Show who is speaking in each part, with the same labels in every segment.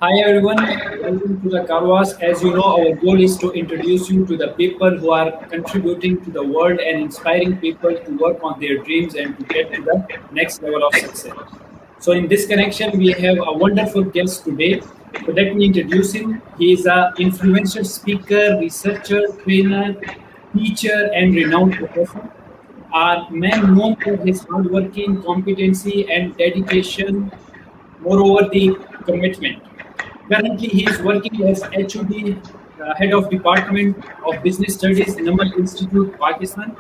Speaker 1: Hi everyone, welcome to the Karwas. As you know, our goal is to introduce you to the people who are contributing to the world and inspiring people to work on their dreams and to get to the next level of success. So, in this connection, we have a wonderful guest today. So, let me introduce him. He is an influential speaker, researcher, trainer, teacher, and renowned professor. A man known for his hard working, competency, and dedication, moreover, the commitment. Currently, he is working as HOD, Head of Department of Business Studies, Namal Institute, Pakistan.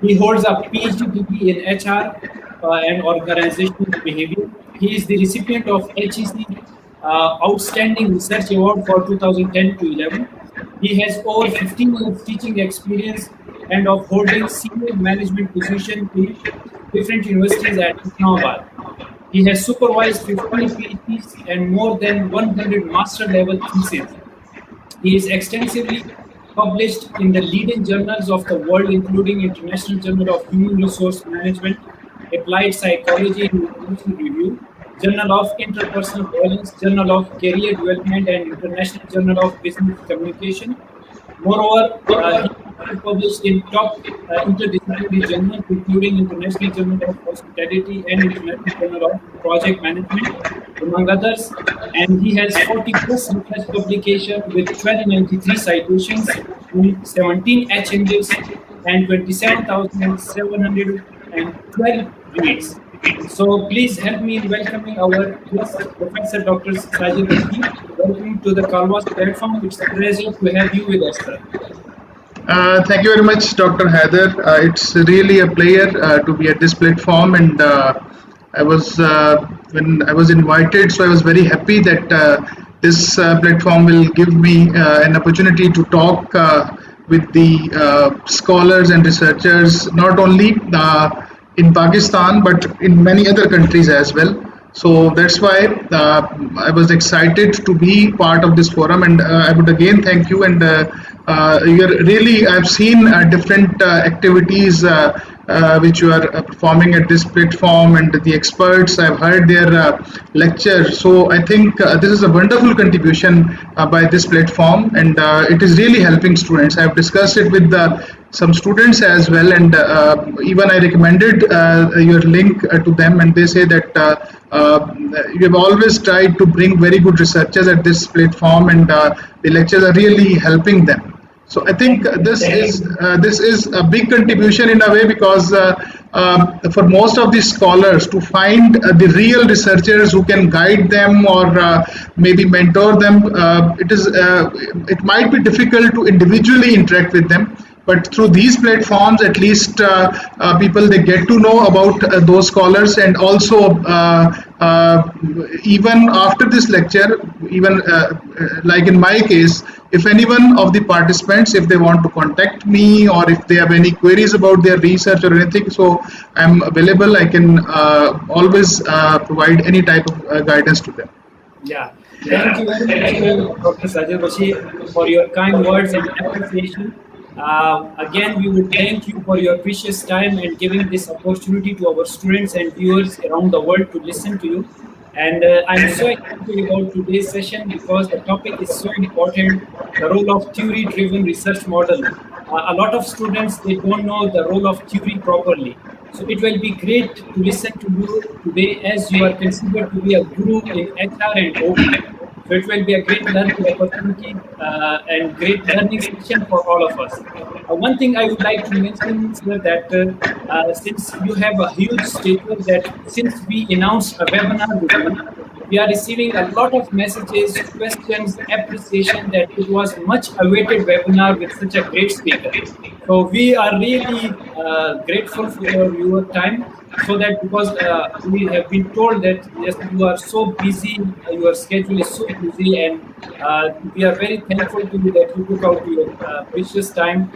Speaker 1: He holds a PhD degree in HR and Organizational Behavior. He is the recipient of HEC Outstanding Research Award for 2010 to 11. He has over 15 years teaching experience and of holding senior management position in different universities at Islamabad. He has supervised 15 PhDs and more than 100 master level theses. He is extensively published in the leading journals of the world, including International Journal of Human Resource Management, Applied Psychology and International Review, Journal of Interpersonal Violence, Journal of Career Development, and International Journal of Business Communication. Moreover, he is published in top interdisciplinary journals, including International Journal of Hospitality and International Journal of Project Management, among others. And he has 40 plus research publications with 1293 citations in 17 HMJs and 27,712 reads. So please help me in welcoming our guest, Professor Dr. Sajid Rafi. Welcome to the Karwas platform. It's a pleasure to have you with us, sir.
Speaker 2: Thank you very much, Dr. Haider. It's really a pleasure to be at this platform, and I was when I was invited, so I was very happy that this platform will give me an opportunity to talk with the scholars and researchers, not only in Pakistan but in many other countries as well. So that's why I was excited to be part of this forum, and I would again thank you. And you're really, I've seen different activities which you are performing at this platform, and the experts. I've heard their lecture. So I think this is a wonderful contribution by this platform, and it is really helping students. I've discussed it with some students as well, and even I recommended your link to them, and they say that you have always tried to bring very good researchers at this platform, and the lectures are really helping them. So I think this is a big contribution in a way, because for most of these scholars to find the real researchers who can guide them or maybe mentor them, it might be difficult to individually interact with them. But through these platforms, at least people, they get to know about those scholars, and also even after this lecture, even like in my case, if anyone of the participants, if they want to contact me or if they have any queries about their research or anything, so I'm available. I can always provide any type of guidance to them.
Speaker 1: Yeah, thank you very much, Dr. Sajid Bashir, for your kind words and appreciation. Again, we would thank you for your precious time and giving this opportunity to our students and viewers around the world to listen to you. And I'm so excited about today's session because the topic is so important, the role of theory-driven research model. A lot of students, they don't know the role of theory properly. So it will be great to listen to you today, as you are considered to be a guru in HR and OP. So it will be a great learning opportunity and great learning session for all of us. One thing I would like to mention is that since you have a huge statement, that since we announced a webinar with you, we are receiving a lot of messages, questions, appreciation that it was much awaited webinar with such a great speaker. So we are really grateful for your time. So that because we have been told that yes, you are so busy, your schedule is so busy, and we are very thankful to you that you took out your precious time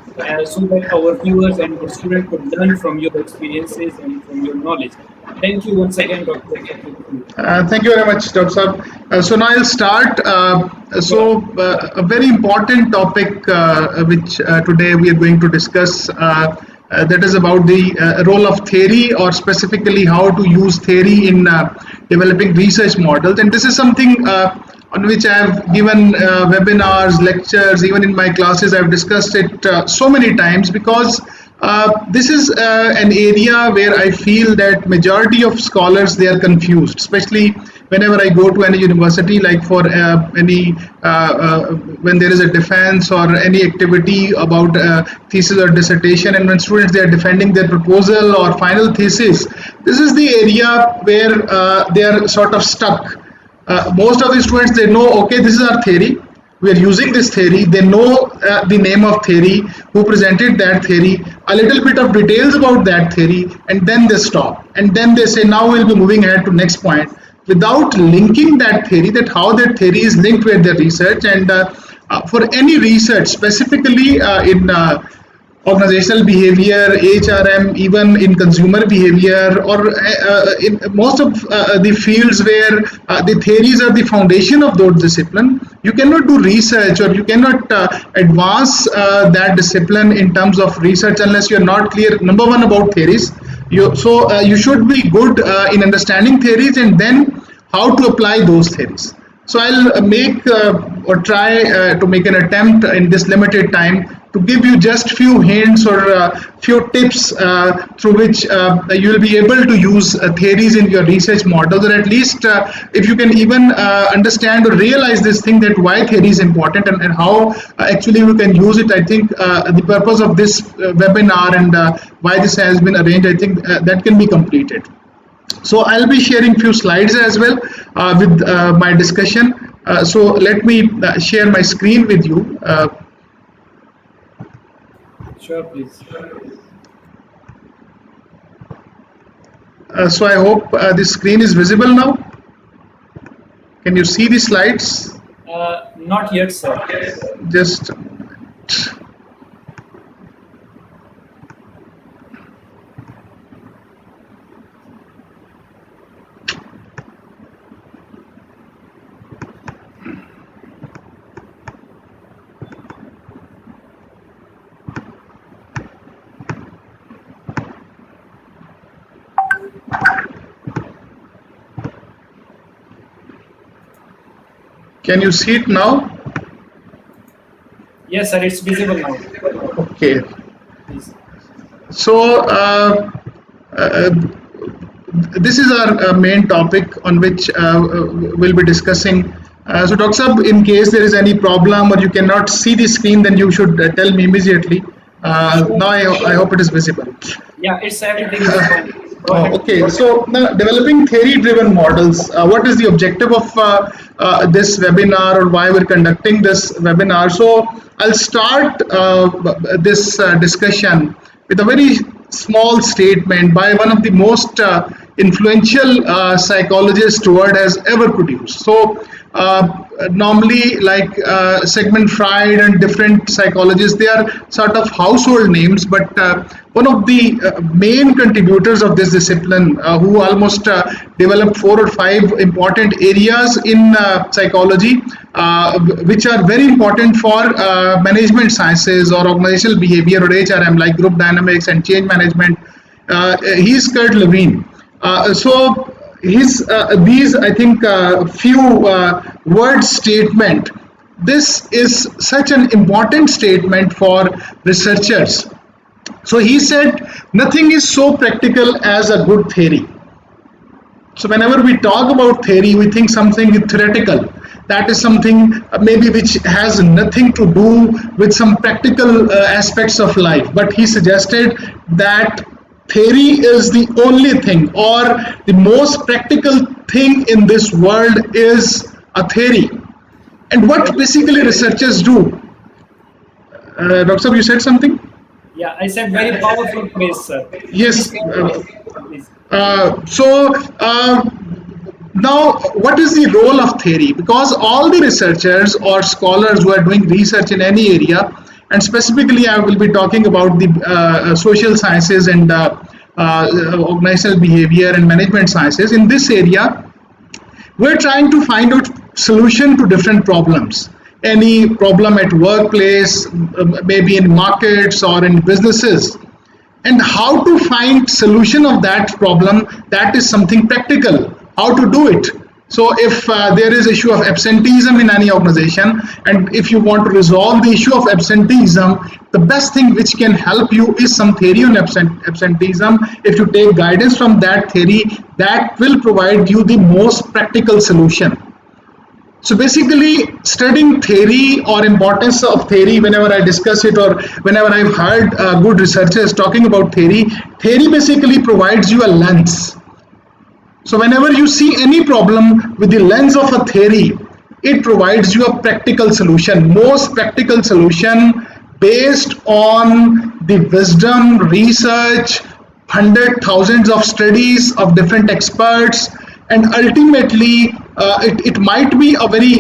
Speaker 1: so that our viewers and our students could learn from your experiences and from your knowledge. Thank you once again, Dr.
Speaker 2: Thank you very much, Dr. Saab. So now I'll start. A very important topic which today we are going to discuss, that is about the role of theory, or specifically how to use theory in developing research models. And this is something on which I have given webinars, lectures, even in my classes I've discussed it so many times, because this is an area where I feel that majority of scholars, they are confused, especially whenever I go to any university, like for any when there is a defense or any activity about thesis or dissertation, and when students, they are defending their proposal or final thesis, this is the area where they are sort of stuck. Most of the students, they know, okay, this is our theory, we are using this theory, they know the name of theory, who presented that theory, a little bit of details about that theory, and then they stop, and then they say, now we'll be moving ahead to next point, without linking that theory, that how that theory is linked with their research. And for any research, specifically in organizational behavior, HRM, even in consumer behavior, or in most of the fields where the theories are the foundation of those discipline, you cannot do research, or you cannot advance that discipline in terms of research unless you're not clear, number one, about theories. You should be good in understanding theories, and then how to apply those theories. So I'll make or try to make an attempt in this limited time to give you just few hints or few tips through which you will be able to use theories in your research models, or at least if you can even understand or realize this thing, that why theory is important, and how actually you can use it. I think the purpose of this webinar and why this has been arranged, I think that can be completed. So I'll be sharing few slides as well with my discussion. So let me share my screen with you.
Speaker 1: Sure, please.
Speaker 2: So I hope this screen is visible now. Can you see the slides?
Speaker 1: Not yet, sir.
Speaker 2: Just can you see it now?
Speaker 1: Yes, sir, it's visible now.
Speaker 2: Okay.
Speaker 1: Please.
Speaker 2: So this is our main topic on which we'll be discussing. So Dr. Sab, in case there is any problem or you cannot see the screen, then you should tell me immediately. Now I hope it is visible.
Speaker 1: Yeah, it's everything is fine.
Speaker 2: Okay, so now developing theory-driven models. What is the objective of this webinar, or why we're conducting this webinar? So I'll start this discussion with a very small statement by one of the most influential psychologists world has ever produced. So normally, like Sigmund Freud and different psychologists, they are sort of household names, but one of the main contributors of this discipline, who almost developed 4 or 5 important areas in psychology, which are very important for management sciences or organizational behavior or HRM, like group dynamics and change management. He's Kurt Lewin. So these, I think, few word statement, this is such an important statement for researchers. So he said, nothing is so practical as a good theory. So whenever we talk about theory, we think something theoretical. That is something maybe which has nothing to do with some practical aspects of life. But he suggested that theory is the only thing, or the most practical thing in this world is a theory. And what basically researchers do? Dr. you said something?
Speaker 1: Yeah, I said very powerful place, sir.
Speaker 2: Yes.
Speaker 1: Please.
Speaker 2: Now, what is the role of theory? Because all the researchers or scholars who are doing research in any area, and specifically I will be talking about the social sciences and organizational behavior and management sciences. In this area, we're trying to find out solution to different problems. Any problem at workplace, maybe in markets or in businesses. And how to find solution of that problem, that is something practical. How to do it. So if there is issue of absenteeism in any organization, and if you want to resolve the issue of absenteeism, the best thing which can help you is some theory on absenteeism. If you take guidance from that theory, that will provide you the most practical solution. So basically, studying theory or importance of theory, whenever I discuss it or whenever I've heard good researchers talking about theory, theory basically provides you a lens. So whenever you see any problem with the lens of a theory, it provides you a practical solution, most practical solution based on the wisdom, research, thousands of studies of different experts, and ultimately it might be a very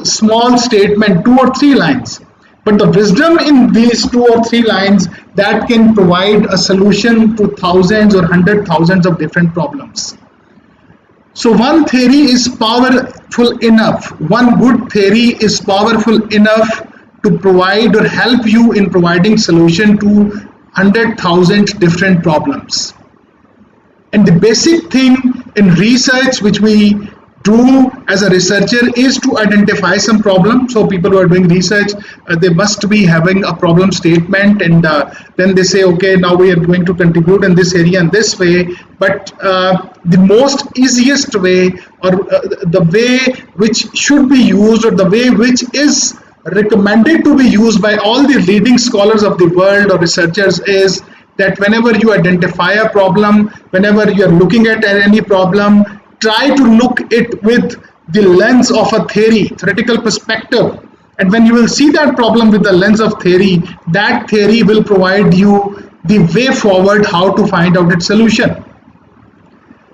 Speaker 2: small statement, 2 or 3 lines, but the wisdom in these 2 or 3 lines that can provide a solution to thousands or 100,000s of different problems. So one theory is powerful enough, one good theory is powerful enough to provide or help you in providing solution to 100,000 different problems. And the basic thing in research which we do as a researcher is to identify some problem. So people who are doing research, they must be having a problem statement, and then they say, okay, now we are going to contribute in this area in this way. But the most easiest way, or the way which should be used, or the way which is recommended to be used by all the leading scholars of the world or researchers, is that whenever you identify a problem, whenever you are looking at any problem, try to look it with the lens of a theory, theoretical perspective. And when you will see that problem with the lens of theory, that theory will provide you the way forward how to find out its solution.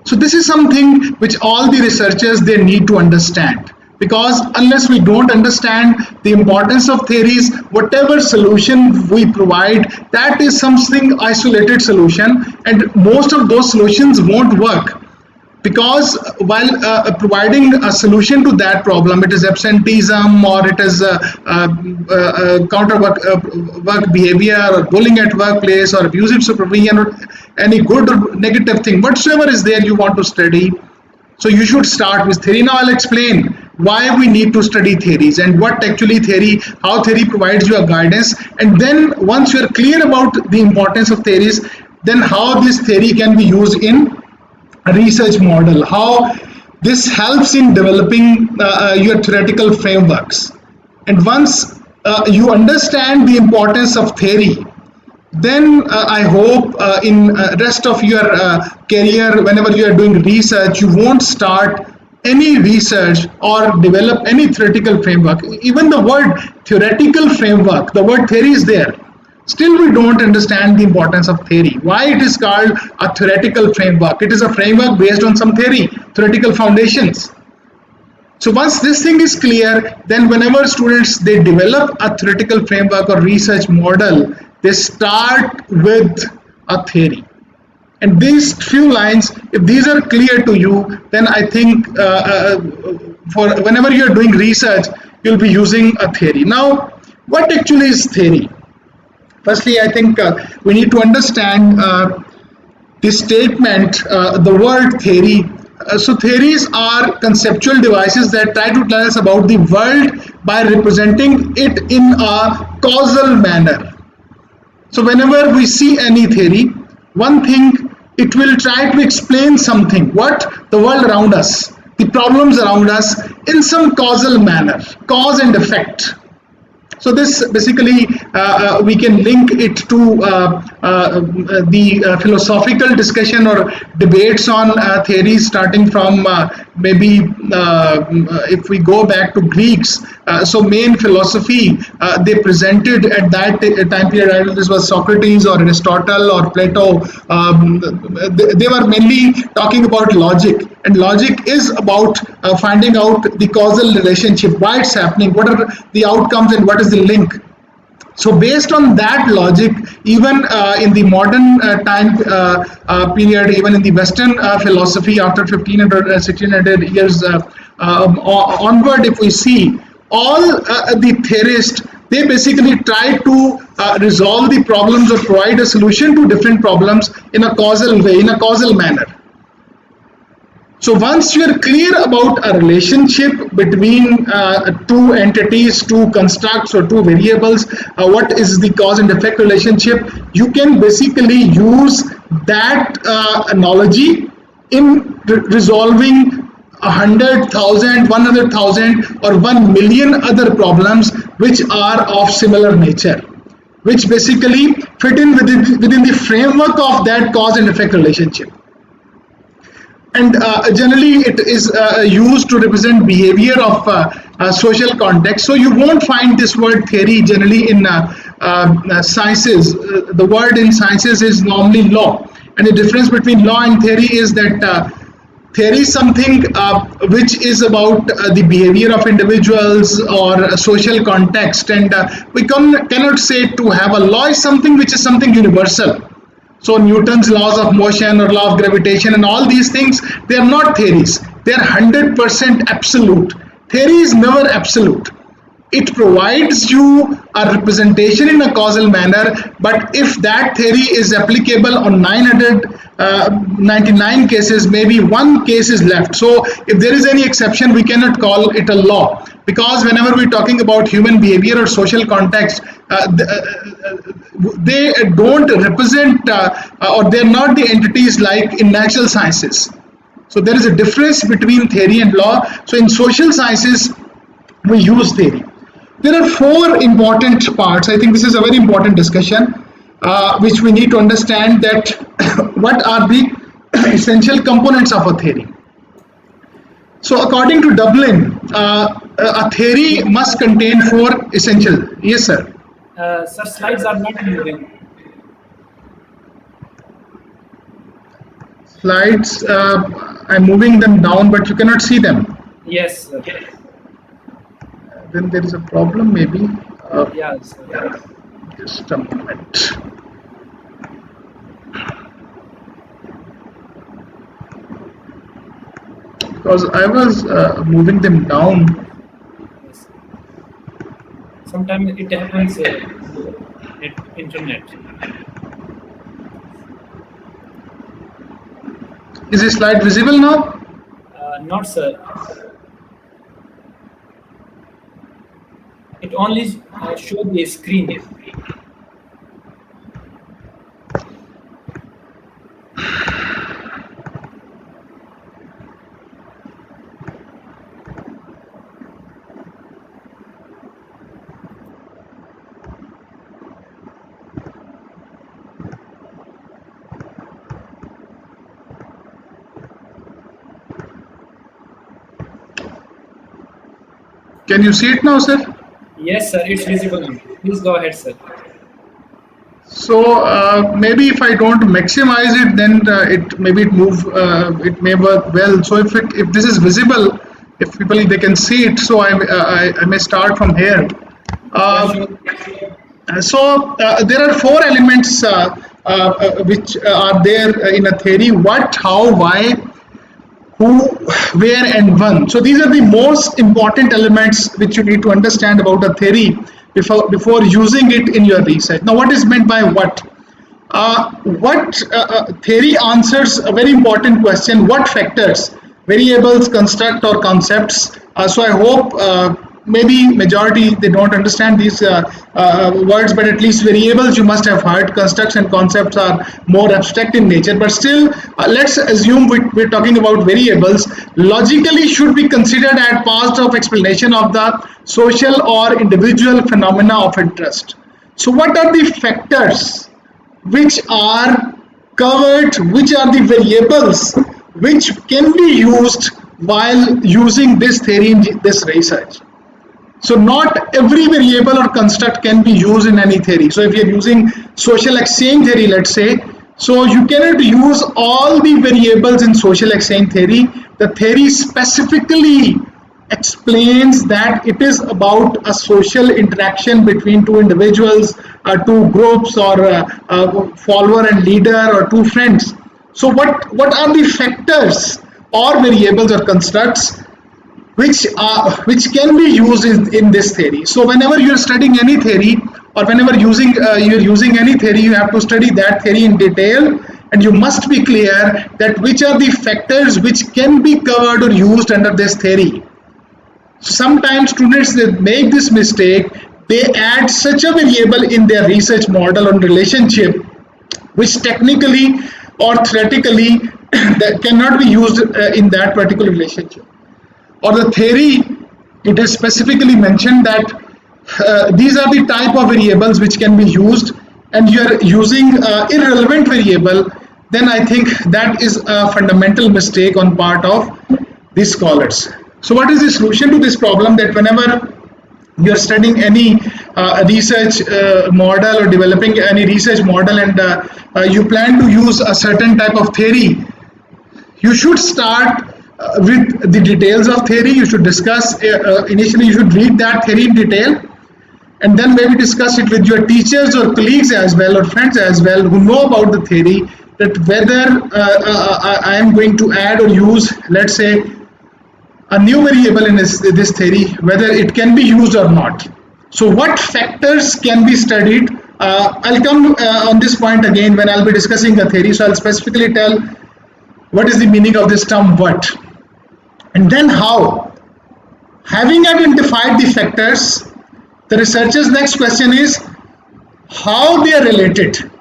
Speaker 2: So this is something which all the researchers, they need to understand. Because unless we don't understand the importance of theories, whatever solution we provide, that is something isolated solution, and most of those solutions won't work. Because while providing a solution to that problem, it is absenteeism, or it is counter work behavior, or bullying at workplace, or abusive supervision, or any good or negative thing, whatsoever is there you want to study. So you should start with theory. Now I'll explain why we need to study theories and what actually theory, how theory provides you a guidance. And then once you're clear about the importance of theories, then how this theory can be used in a research model, how this helps in developing your theoretical frameworks. And once you understand the importance of theory, then I hope in rest of your career, whenever you are doing research, you won't start any research or develop any theoretical framework. Even the word theoretical framework, the word theory is there. Still we don't understand the importance of theory. Why it is called a theoretical framework? It is a framework based on some theory, theoretical foundations. So once this thing is clear, then whenever students, they develop a theoretical framework or research model, they start with a theory. And these few lines, if these are clear to you, then I think for whenever you're doing research, you'll be using a theory. Now, what actually is theory? Firstly, I think we need to understand the statement, the word theory. So theories are conceptual devices that try to tell us about the world by representing it in a causal manner. So whenever we see any theory, one thing, it will try to explain something, what the world around us, the problems around us, in some causal manner, cause and effect. So this basically we can link it to the philosophical discussion or debates on theories, starting from maybe if we go back to Greeks. So main philosophy they presented at that time period, either this was Socrates or Aristotle or Plato, they were mainly talking about logic. And logic is about finding out the causal relationship, why it's happening, what are the outcomes and what is the link. So based on that logic, even in the modern time period, even in the Western philosophy, after 1500, 1600 years onward, if we see, all the theorists, they basically try to resolve the problems or provide a solution to different problems in a causal way, in a causal manner. So once you are clear about a relationship between two entities, two constructs or two variables, what is the cause and effect relationship, you can basically use that analogy in resolving 100,000, 100,000 or 1 million other problems which are of similar nature, which basically fit in within the framework of that cause and effect relationship. And generally it is used to represent behavior of social context. So you won't find this word theory generally in sciences. The word in sciences is normally law, and the difference between law and theory is that theory is something which is about the behavior of individuals or a social context, and cannot say to have a law is something which is something universal. So Newton's laws of motion or law of gravitation and all these things, they are not theories. They are 100% absolute. Theory is never absolute. It provides you a representation in a causal manner, but if that theory is applicable on 999 cases, maybe one case is left. So if there is any exception, we cannot call it a law, because whenever we're talking about human behavior or social context, they don't represent or they're not the entities like in natural sciences. So there is a difference between theory and law. So in social sciences, we use theory. There are four important parts. I think this is a very important discussion, which we need to understand that what are the essential components of a theory. So according to Dublin, a theory must contain four essential. Yes, sir.
Speaker 1: Sir, slides are not moving.
Speaker 2: Slides, I'm moving them down, but you cannot see them.
Speaker 1: Yes, sir.
Speaker 2: Then there is a problem, maybe.
Speaker 1: Yes. Sir.
Speaker 2: Just a moment. Because I was moving them down.
Speaker 1: Yes. Sometimes it happens at internet.
Speaker 2: Is this slide visible now?
Speaker 1: Not, sir. It only shows the screen.
Speaker 2: Can you see it now, sir?
Speaker 1: Yes, sir, it's visible now. Please go ahead, sir.
Speaker 2: So maybe if I don't maximize it, then it may work well. So if this is visible, if people they can see it, so I may start from here. So there are four elements which are there in a theory: what, how, why, who, where, and when. So these are the most important elements which you need to understand about a theory before using it in your research. Now, what is meant by what? Theory answers a very important question: what factors, variables, construct, or concepts? So I hope maybe majority they don't understand these words, but at least variables you must have heard. Constructs and concepts are more abstract in nature, but still let's assume we're talking about variables. Logically should be considered as part of explanation of the social or individual phenomena of interest. So what are the factors which are covered, which are the variables which can be used while using this theory in this research? So not every variable or construct can be used in any theory. So if you're using social exchange theory, let's say, so you cannot use all the variables in social exchange theory. The theory specifically explains that it is about a social interaction between two individuals, two groups, or a follower and leader, or two friends. So what are the factors or variables or constructs which can be used in this theory? So whenever you're studying any theory, or whenever you're using any theory, you have to study that theory in detail and you must be clear that which are the factors which can be covered or used under this theory. Sometimes students, they make this mistake. They add such a variable in their research model on relationship which technically or theoretically that cannot be used in that particular relationship. Or the theory, it is specifically mentioned that these are the type of variables which can be used, and you are using irrelevant variable, then I think that is a fundamental mistake on part of the scholars. So what is the solution to this problem? That whenever you are studying any research model or developing any research model, and you plan to use a certain type of theory, you should start with the details of theory. You should discuss initially, you should read that theory in detail, and then maybe discuss it with your teachers or colleagues as well, or friends as well, who know about the theory, that whether I am going to add or use, let's say, a new variable in this theory, whether it can be used or not. So what factors can be studied? I'll come on this point again when I'll be discussing the theory. So I'll specifically tell what is the meaning of this term what, and then how. Having identified the factors, the researcher's next question is how they are related.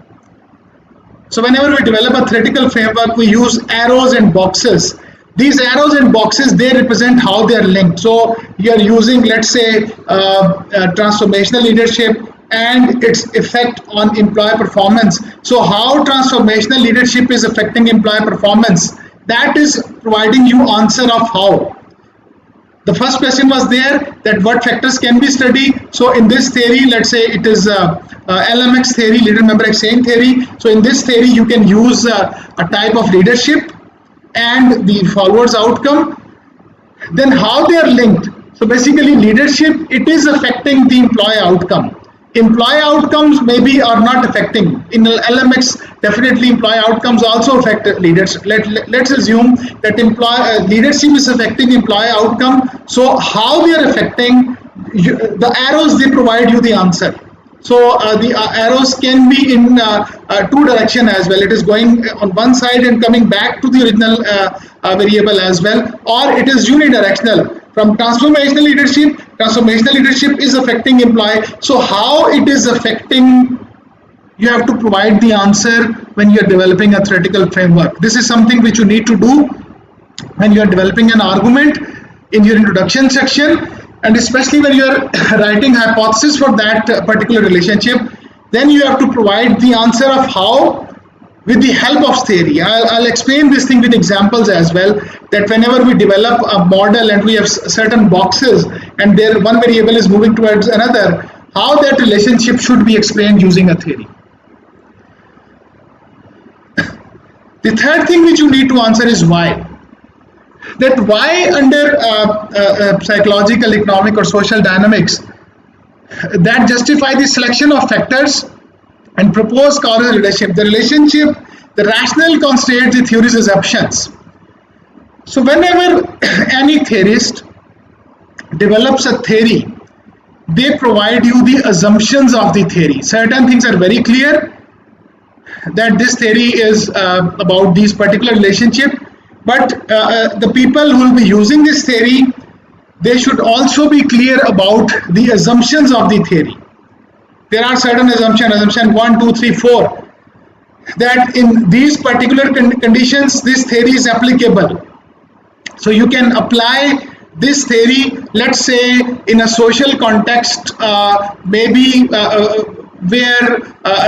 Speaker 2: So whenever we develop a theoretical framework, we use arrows and boxes. These arrows and boxes, they represent how they are linked. So you are using, let's say, transformational leadership and its effect on employee performance. So how transformational leadership is affecting employee performance, that is providing you answer of how. The first question was there, that what factors can be studied. So in this theory, let's say it is LMX theory, leader member exchange theory. So in this theory, you can use a type of leadership and the followers outcome. Then how they are linked. So basically leadership, it is affecting the employee outcome. Employee outcomes maybe are not affecting. In LMX, definitely employee outcomes also affect leaders. Let's assume that leadership is affecting employee outcome. So how they are affecting, the arrows, they provide you the answer. So the arrows can be in two direction as well. It is going on one side and coming back to the original variable as well, or it is unidirectional. From transformational leadership is affecting employee. So how it is affecting, you have to provide the answer when you are developing a theoretical framework. This is something which you need to do when you are developing an argument in your introduction section. And especially when you are writing hypothesis for that particular relationship, then you have to provide the answer of how with the help of theory. I'll explain this thing with examples as well, that whenever we develop a model and we have certain boxes and there one variable is moving towards another, how that relationship should be explained using a theory. The third thing which you need to answer is why. That why under psychological, economic or social dynamics that justify the selection of factors and propose causal relationship. The relationship, the rationale constrains the theory's assumptions. So whenever any theorist develops a theory, they provide you the assumptions of the theory. Certain things are very clear, that this theory is about these particular relationship. But the people who will be using this theory, they should also be clear about the assumptions of the theory. There are certain assumptions, assumption 1, 2, 3, 4, that in these particular conditions, this theory is applicable. So you can apply this theory, let's say, in a social context, maybe where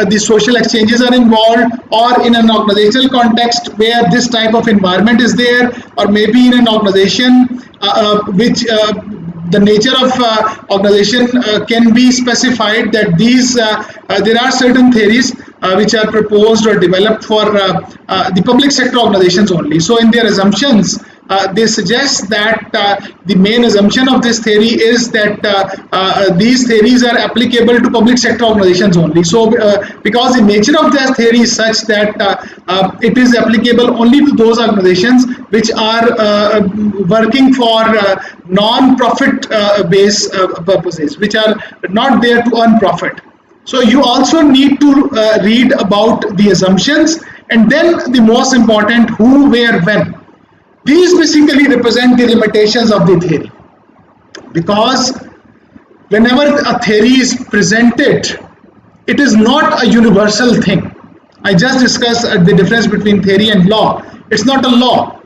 Speaker 2: the social exchanges are involved, or in an organizational context where this type of environment is there, or maybe in an organization which the nature of organization can be specified, that these there are certain theories which are proposed or developed for the public sector organizations only. So in their assumptions, they suggest that the main assumption of this theory is that these theories are applicable to public sector organizations only. So because the nature of this theory is such that it is applicable only to those organizations which are working for non-profit based purposes, which are not there to earn profit. So you also need to read about the assumptions And then the most important, who, where, when. These basically represent the limitations of the theory, because whenever a theory is presented, it is not a universal thing. I just discussed the difference between theory and law. It's not a law.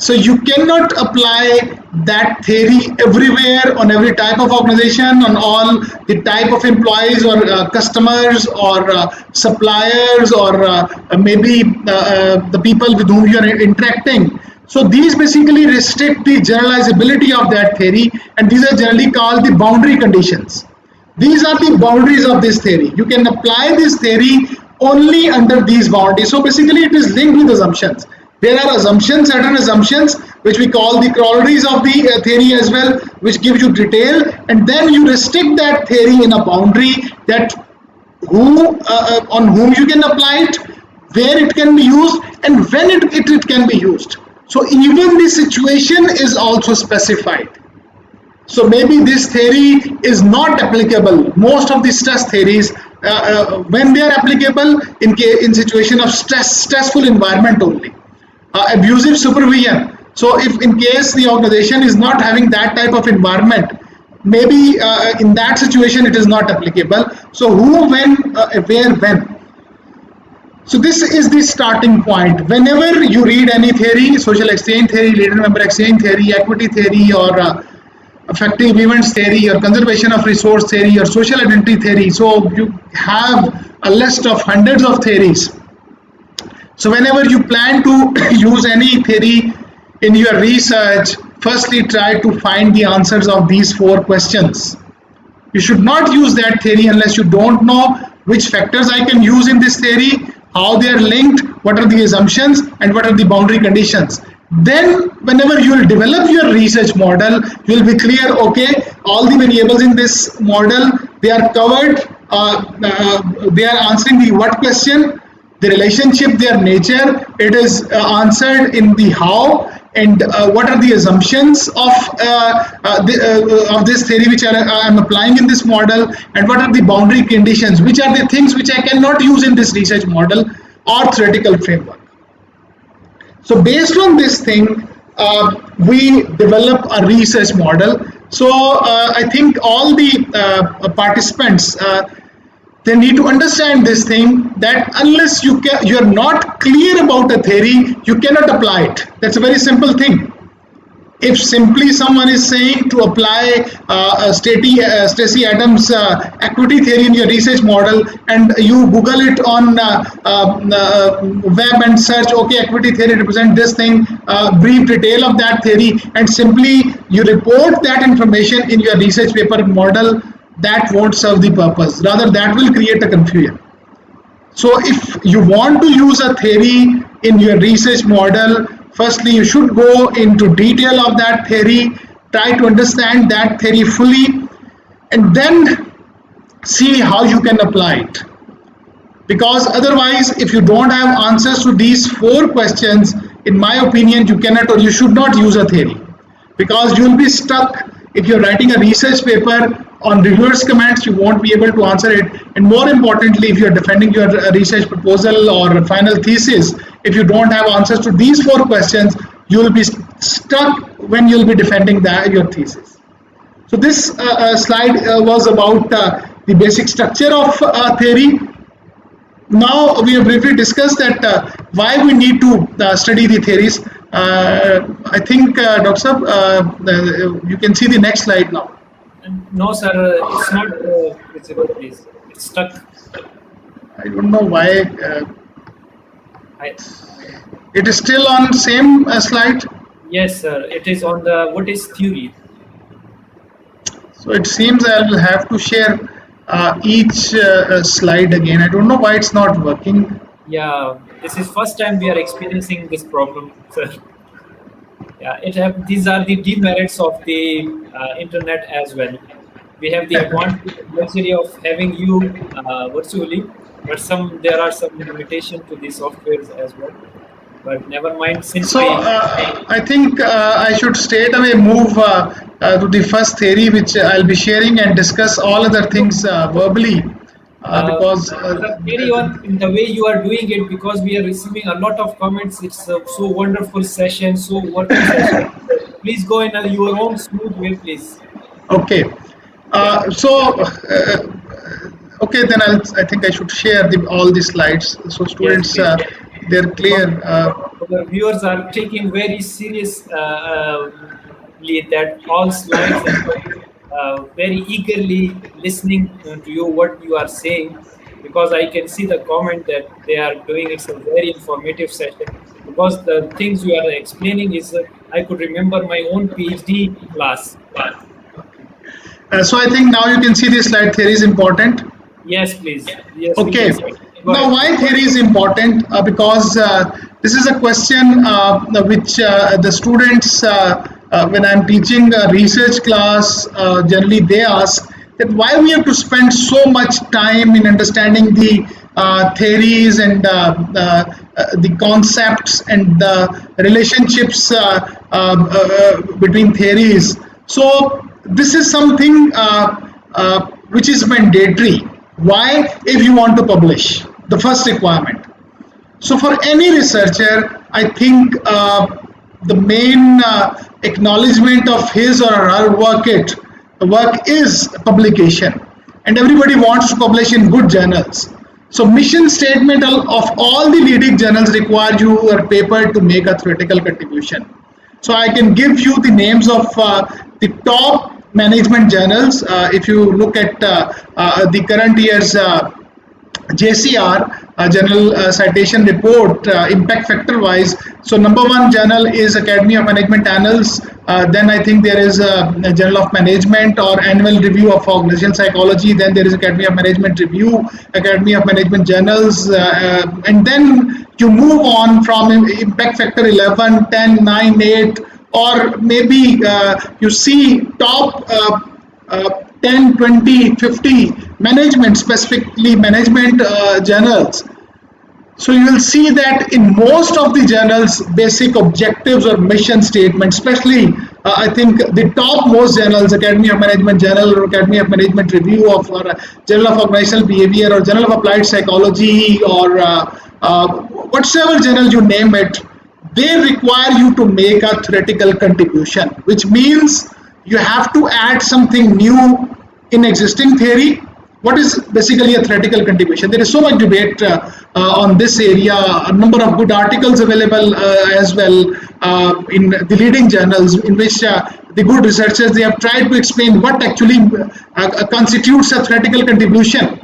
Speaker 2: So you cannot apply that theory everywhere, on every type of organization, on all the type of employees or customers or suppliers or maybe the people with whom you are interacting. So these basically restrict the generalizability of that theory, and these are generally called the boundary conditions. These are the boundaries of this theory. You can apply this theory only under these boundaries. So basically it is linked with assumptions. There are assumptions, certain assumptions, which we call the corollaries of the theory as well, which give you detail, and then you restrict that theory in a boundary, that who on whom you can apply it, where it can be used, and when it can be used. So even the situation is also specified. So maybe this theory is not applicable. Most of the stress theories, when they are applicable in situation of stressful environment only. Abusive supervision. So if in case the organization is not having that type of environment, maybe in that situation it is not applicable. So who, when, where, when. So this is the starting point. Whenever you read any theory, social exchange theory, leader member exchange theory, equity theory, or effective events theory, or conservation of resource theory, or social identity theory, so you have a list of hundreds of theories. So whenever you plan to use any theory in your research, firstly try to find the answers of these 4 questions. You should not use that theory unless you don't know which factors I can use in this theory, how they are linked, what are the assumptions, and what are the boundary conditions. Then whenever you will develop your research model, you will be clear, okay, all the variables in this model, they are covered, they are answering the what question, the relationship, their nature, it is answered in the how, and what are the assumptions of this theory which I am applying in this model, and what are the boundary conditions, which are the things which I cannot use in this research model or theoretical framework. So based on this thing, we develop a research model. So I think all the participants, they need to understand this thing, that unless you are not clear about a theory, you cannot apply it. That's a very simple thing. If simply someone is saying to apply Stacey Adams' equity theory in your research model, and you Google it on web and search, okay, equity theory represents this thing, brief detail of that theory, and simply you report that information in your research paper model, that won't serve the purpose. Rather, that will create a confusion. So if you want to use a theory in your research model, firstly, you should go into detail of that theory, try to understand that theory fully, and then see how you can apply it. Because otherwise, if you don't have answers to these 4 questions, in my opinion, you cannot or you should not use a theory. Because you will be stuck. If you're writing a research paper on reviewers' comments, you won't be able to answer it. And more importantly, if you're defending your research proposal or final thesis, if you don't have answers to these 4 questions, you will be stuck when you'll be defending your thesis. So this slide was about the basic structure of theory. Now we have briefly discussed that why we need to study the theories. I think, Dr. Saab, you can see the next slide now.
Speaker 1: No, sir, it's not visible, please. It's stuck.
Speaker 2: I don't know why. It is still on same slide?
Speaker 1: Yes, sir. It is on the what is theory.
Speaker 2: So it seems I will have to share each slide again. I don't know why it's not working.
Speaker 1: Yeah, this is first time we are experiencing this problem, sir. Yeah, these are the demerits of the internet as well. We have the advantage luxury of having you virtually, but there are some limitation to the softwares as well. But never mind. Since
Speaker 2: so I think I should straight away move to the first theory, which I'll be sharing, and discuss all other things verbally.
Speaker 1: Uh,
Speaker 2: because
Speaker 1: Carry on in the way you are doing it, because we are receiving a lot of comments. It's a so wonderful session, so worthy session. Please go in your own smooth way, please.
Speaker 2: okay.
Speaker 1: Yeah.
Speaker 2: Okay, then I think I should share all the slides so
Speaker 1: Yes,
Speaker 2: students
Speaker 1: please.
Speaker 2: they're
Speaker 1: Because
Speaker 2: clear.
Speaker 1: our viewers are taking very seriously that all slides, and very eagerly listening to you what you are saying, because I can see the comment that they are doing. It's a very informative session, because the things you are explaining is I could remember my own PhD class.
Speaker 2: So I think now you can see the slide theory is important.
Speaker 1: Yes, please. Yes, we
Speaker 2: Okay.
Speaker 1: can see. Go
Speaker 2: Now,
Speaker 1: ahead, please.
Speaker 2: why theory is important? Because this is a question which the students, when I'm teaching a research class, generally they ask that why we have to spend so much time in understanding the theories and the concepts and the relationships between theories. So this is something which is mandatory. Why? If you want to publish, the first requirement. So for any researcher, I think the main acknowledgement of his or her work is publication, and everybody wants to publish in good journals. So mission statement of all the leading journals require your paper to make a theoretical contribution. So I can give you the names of the top management journals. If you look at the current year's JCR, General Citation Report, impact factor wise. So number one journal is Academy of Management Annals. Then I think there is a Journal of Management or Annual Review of Organizational Psychology. Then there is Academy of Management Review, Academy of Management Journals, and then you move on from impact factor 11, 10, 9, 8, or maybe you see top 10, 20, 50 management, specifically management journals. So you will see that in most of the journals, basic objectives or mission statements, especially I think the top most journals, Academy of Management Journal or Academy of Management Review of or Journal of Organizational Behavior or Journal of Applied Psychology or whatsoever journal you name it, they require you to make a theoretical contribution, which means you have to add something new in existing theory. What is basically a theoretical contribution? There is so much debate on this area, a number of good articles available as well in the leading journals in which the good researchers, they have tried to explain what actually constitutes a theoretical contribution.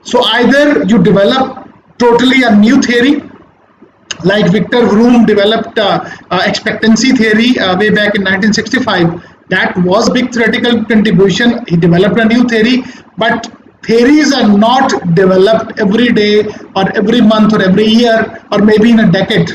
Speaker 2: So either you develop totally a new theory, like Victor Vroom developed expectancy theory way back in 1965. That was big theoretical contribution. He developed a new theory, but theories are not developed every day or every month or every year or maybe in a decade.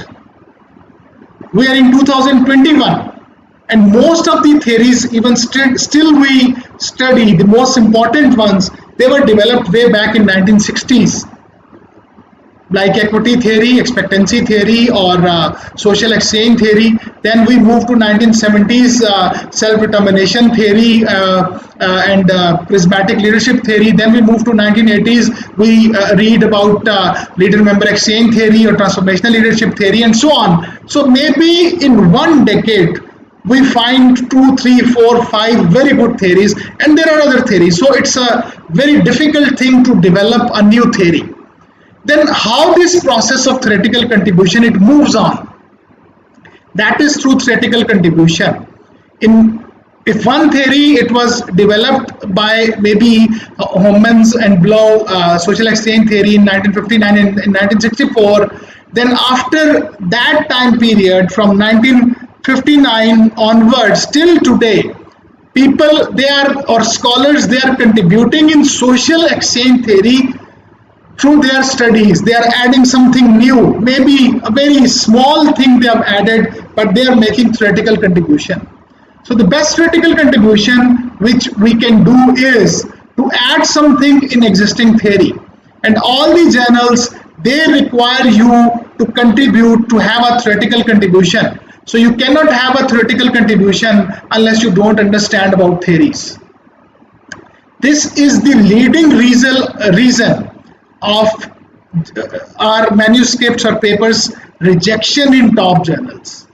Speaker 2: We are in 2021, and most of the theories, even still we study the most important ones, they were developed way back in 1960s, like equity theory, expectancy theory, or social exchange theory. Then we moved to 1970s self-determination theory and prismatic leadership theory. Then we moved to 1980s. We read about leader-member exchange theory or transformational leadership theory, and so on. So maybe in one decade, we find 2, 3, 4, 5 very good theories, and there are other theories. So it's a very difficult thing to develop a new theory. Then how this process of theoretical contribution, it moves on. That is through theoretical contribution. If one theory, it was developed by maybe Homans and Blow, social exchange theory in 1959 and in 1964, then after that time period from 1959 onwards till today, people, they are, or scholars, they are contributing in social exchange theory through their studies. They are adding something new, maybe a very small thing they have added, but they are making theoretical contribution. So the best theoretical contribution which we can do is to add something in existing theory. And all the journals, they require you to contribute, to have a theoretical contribution. So you cannot have a theoretical contribution unless you don't understand about theories. This is the leading reason of our manuscripts or papers rejection in top journals.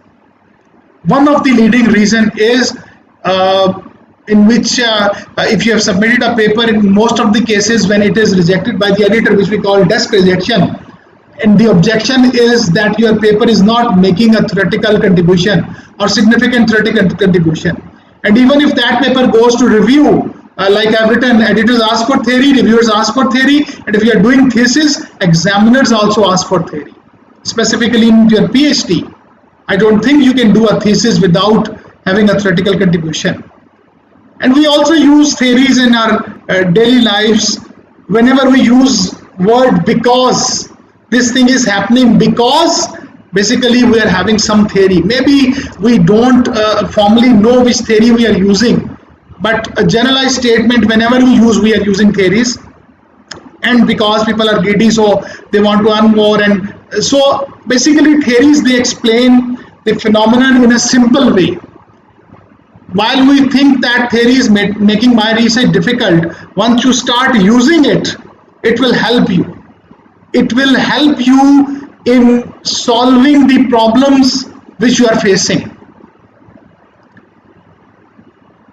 Speaker 2: One of the leading reason is in which if you have submitted a paper, in most of the cases when it is rejected by the editor, which we call desk rejection, and the objection is that your paper is not making a theoretical contribution or significant theoretical contribution. And even if that paper goes to review, like I've written, editors ask for theory, reviewers ask for theory, and if you are doing thesis, examiners also ask for theory. Specifically in your PhD, I don't think you can do a thesis without having a theoretical contribution. And we also use theories in our daily lives. Whenever we use word because, this thing is happening because basically we are having some theory. Maybe we don't formally know which theory we are using, but a generalized statement, whenever we are using theories. And because people are greedy, so they want to earn more, and so basically theories, they explain the phenomenon in a simple way. While we think that theory is making my research difficult, once you start using it, it will help you. It will help you in solving the problems which you are facing.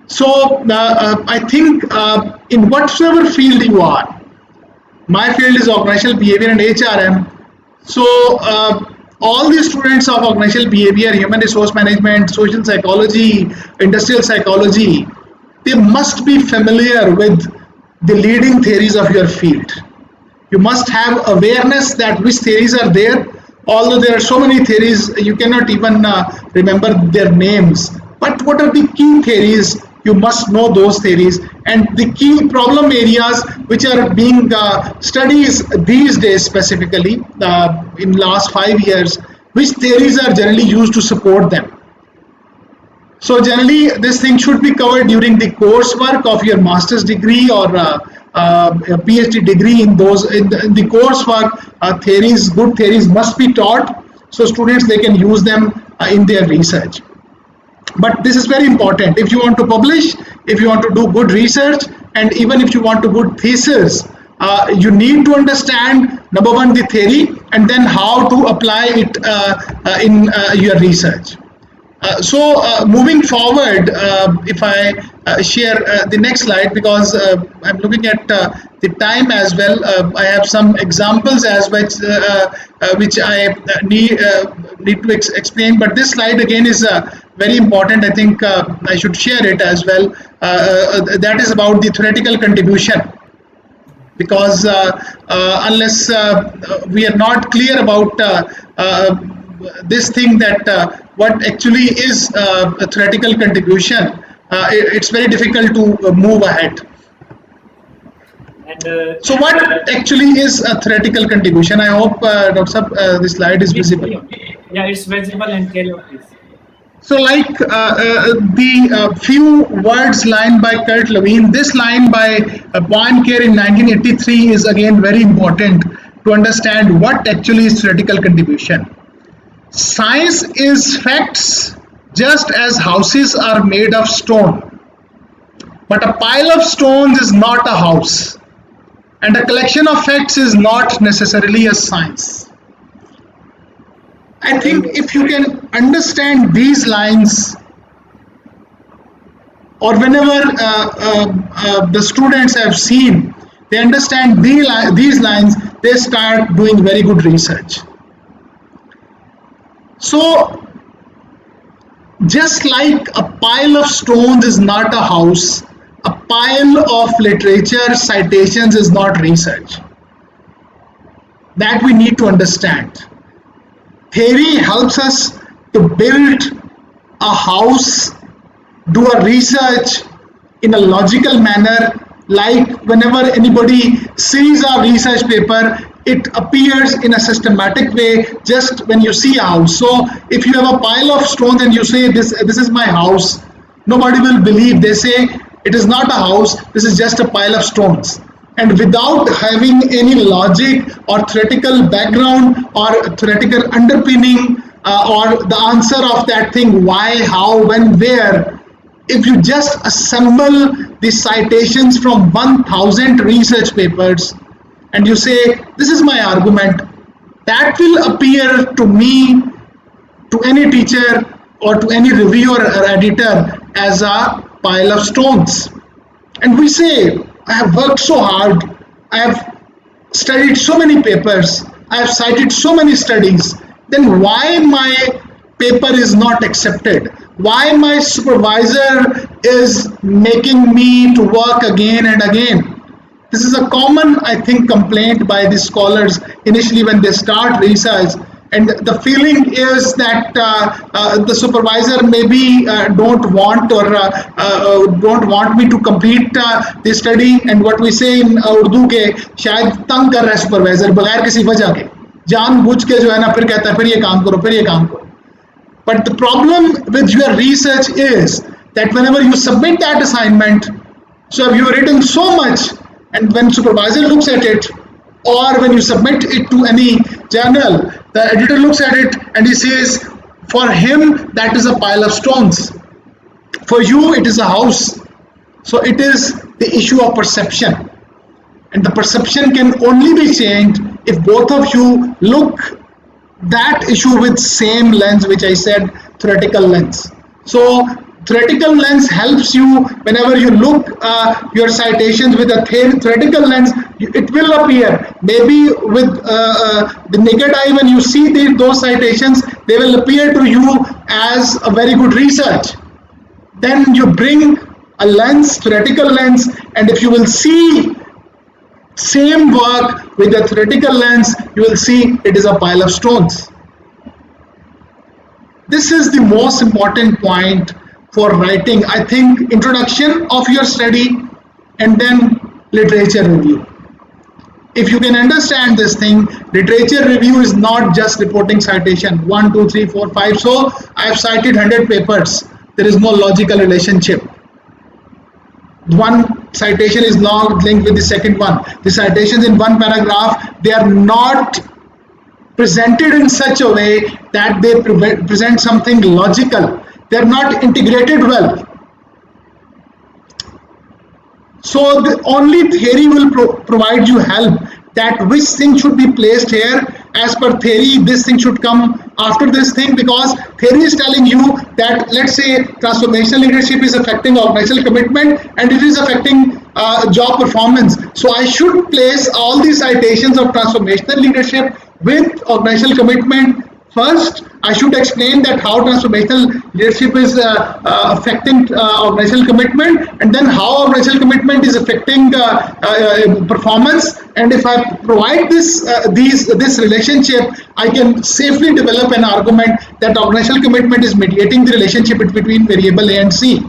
Speaker 2: So I think in whatsoever field you are, my field is organizational behavior and HRM. So all the students of organizational behavior, human resource management, social psychology, industrial psychology, they must be familiar with the leading theories of your field. You must have awareness that which theories are there. Although there are so many theories, you cannot even remember their names. But what are the key theories? You must know those theories, and the key problem areas which are being studied these days, specifically in last 5 years, which theories are generally used to support them. So generally this thing should be covered during the coursework of your master's degree or a PhD degree. In the coursework, theories, good theories must be taught, so students, they can use them in their research. But this is very important. If you want to publish, if you want to do good research, and even if you want to do thesis, you need to understand, number one, the theory, and then how to apply it in your research. So moving forward, if I share the next slide, because I'm looking at the time as well. I have some examples as well, which I need to explain, but this slide again is very important. I think I should share it as well. That is about the theoretical contribution, because unless we are not clear about this thing, that what actually is a theoretical contribution, it's very difficult to move ahead. And, so what actually is a theoretical contribution? I hope, Dr. Sab, this slide is visible.
Speaker 1: Yeah, it's visible, and carry on, please.
Speaker 2: So like the few words line by Kurt Lewin, this line by Poincare in 1983 is again very important to understand what actually is theoretical contribution. Science is facts, just as houses are made of stone. But a pile of stones is not a house, and a collection of facts is not necessarily a science. I think if you can understand these lines, or whenever the students have seen, they understand these lines, they start doing very good research. So just like a pile of stones is not a house, a pile of literature citations is not research. That we need to understand. Theory helps us to build a house, do a research in a logical manner. Like whenever anybody sees a research paper, it appears in a systematic way just when you see a house. So if you have a pile of stones and you say this is my house, nobody will believe. They say it is not a house, this is just a pile of stones. And without having any logic or theoretical background or theoretical underpinning or the answer of that thing, why, how, when, where, if you just assemble the citations from 1000 research papers and you say, this is my argument, that will appear to me, to any teacher or to any reviewer or editor, as a pile of stones. And we say, I have worked so hard, I have studied so many papers, I have cited so many studies, then why my paper is not accepted? Why my supervisor is making me to work again and again? This is a common, I think, complaint by the scholars initially when they start research. And the feeling is that the supervisor maybe don't want me to complete the study. And what we say in Urdu के शायद तंग कर रहा है supervisor बगैर किसी वजह के, जानबूझ के जो है ना फिर कहता है फिर ये काम करो फिर ये काम करो. But the problem with your research is that whenever you submit that assignment, so you have written so much, and when supervisor looks at it, or when you submit it to any journal, the editor looks at it and he says, for him that is a pile of stones, for you it is a house. So it is the issue of perception, and the perception can only be changed if both of you look that issue with same lens, which I said, theoretical lens. So theoretical lens helps you whenever you look your citations with a theoretical lens, it will appear. Maybe with the naked eye, when you see those citations, they will appear to you as a very good research. Then you bring a lens, theoretical lens, and if you will see same work with a theoretical lens, you will see it is a pile of stones. This is the most important point for writing, I think, introduction of your study and then literature review. If you can understand this thing, literature review is not just reporting citation 1, 2, 3, 4, 5. So I have cited 100 papers. There is no logical relationship. One citation is not linked with the second one. The citations in one paragraph, they are not presented in such a way that they present something logical. They are not integrated well. So the only theory will provide you help that which thing should be placed here. As per theory, this thing should come after this thing, because theory is telling you that, let's say, transformational leadership is affecting organizational commitment and it is affecting job performance. So I should place all these citations of transformational leadership with organizational commitment first. I should explain that how transformational leadership is affecting organizational commitment, and then how organizational commitment is affecting performance. And if I provide this relationship, I can safely develop an argument that organizational commitment is mediating the relationship between variable A and C.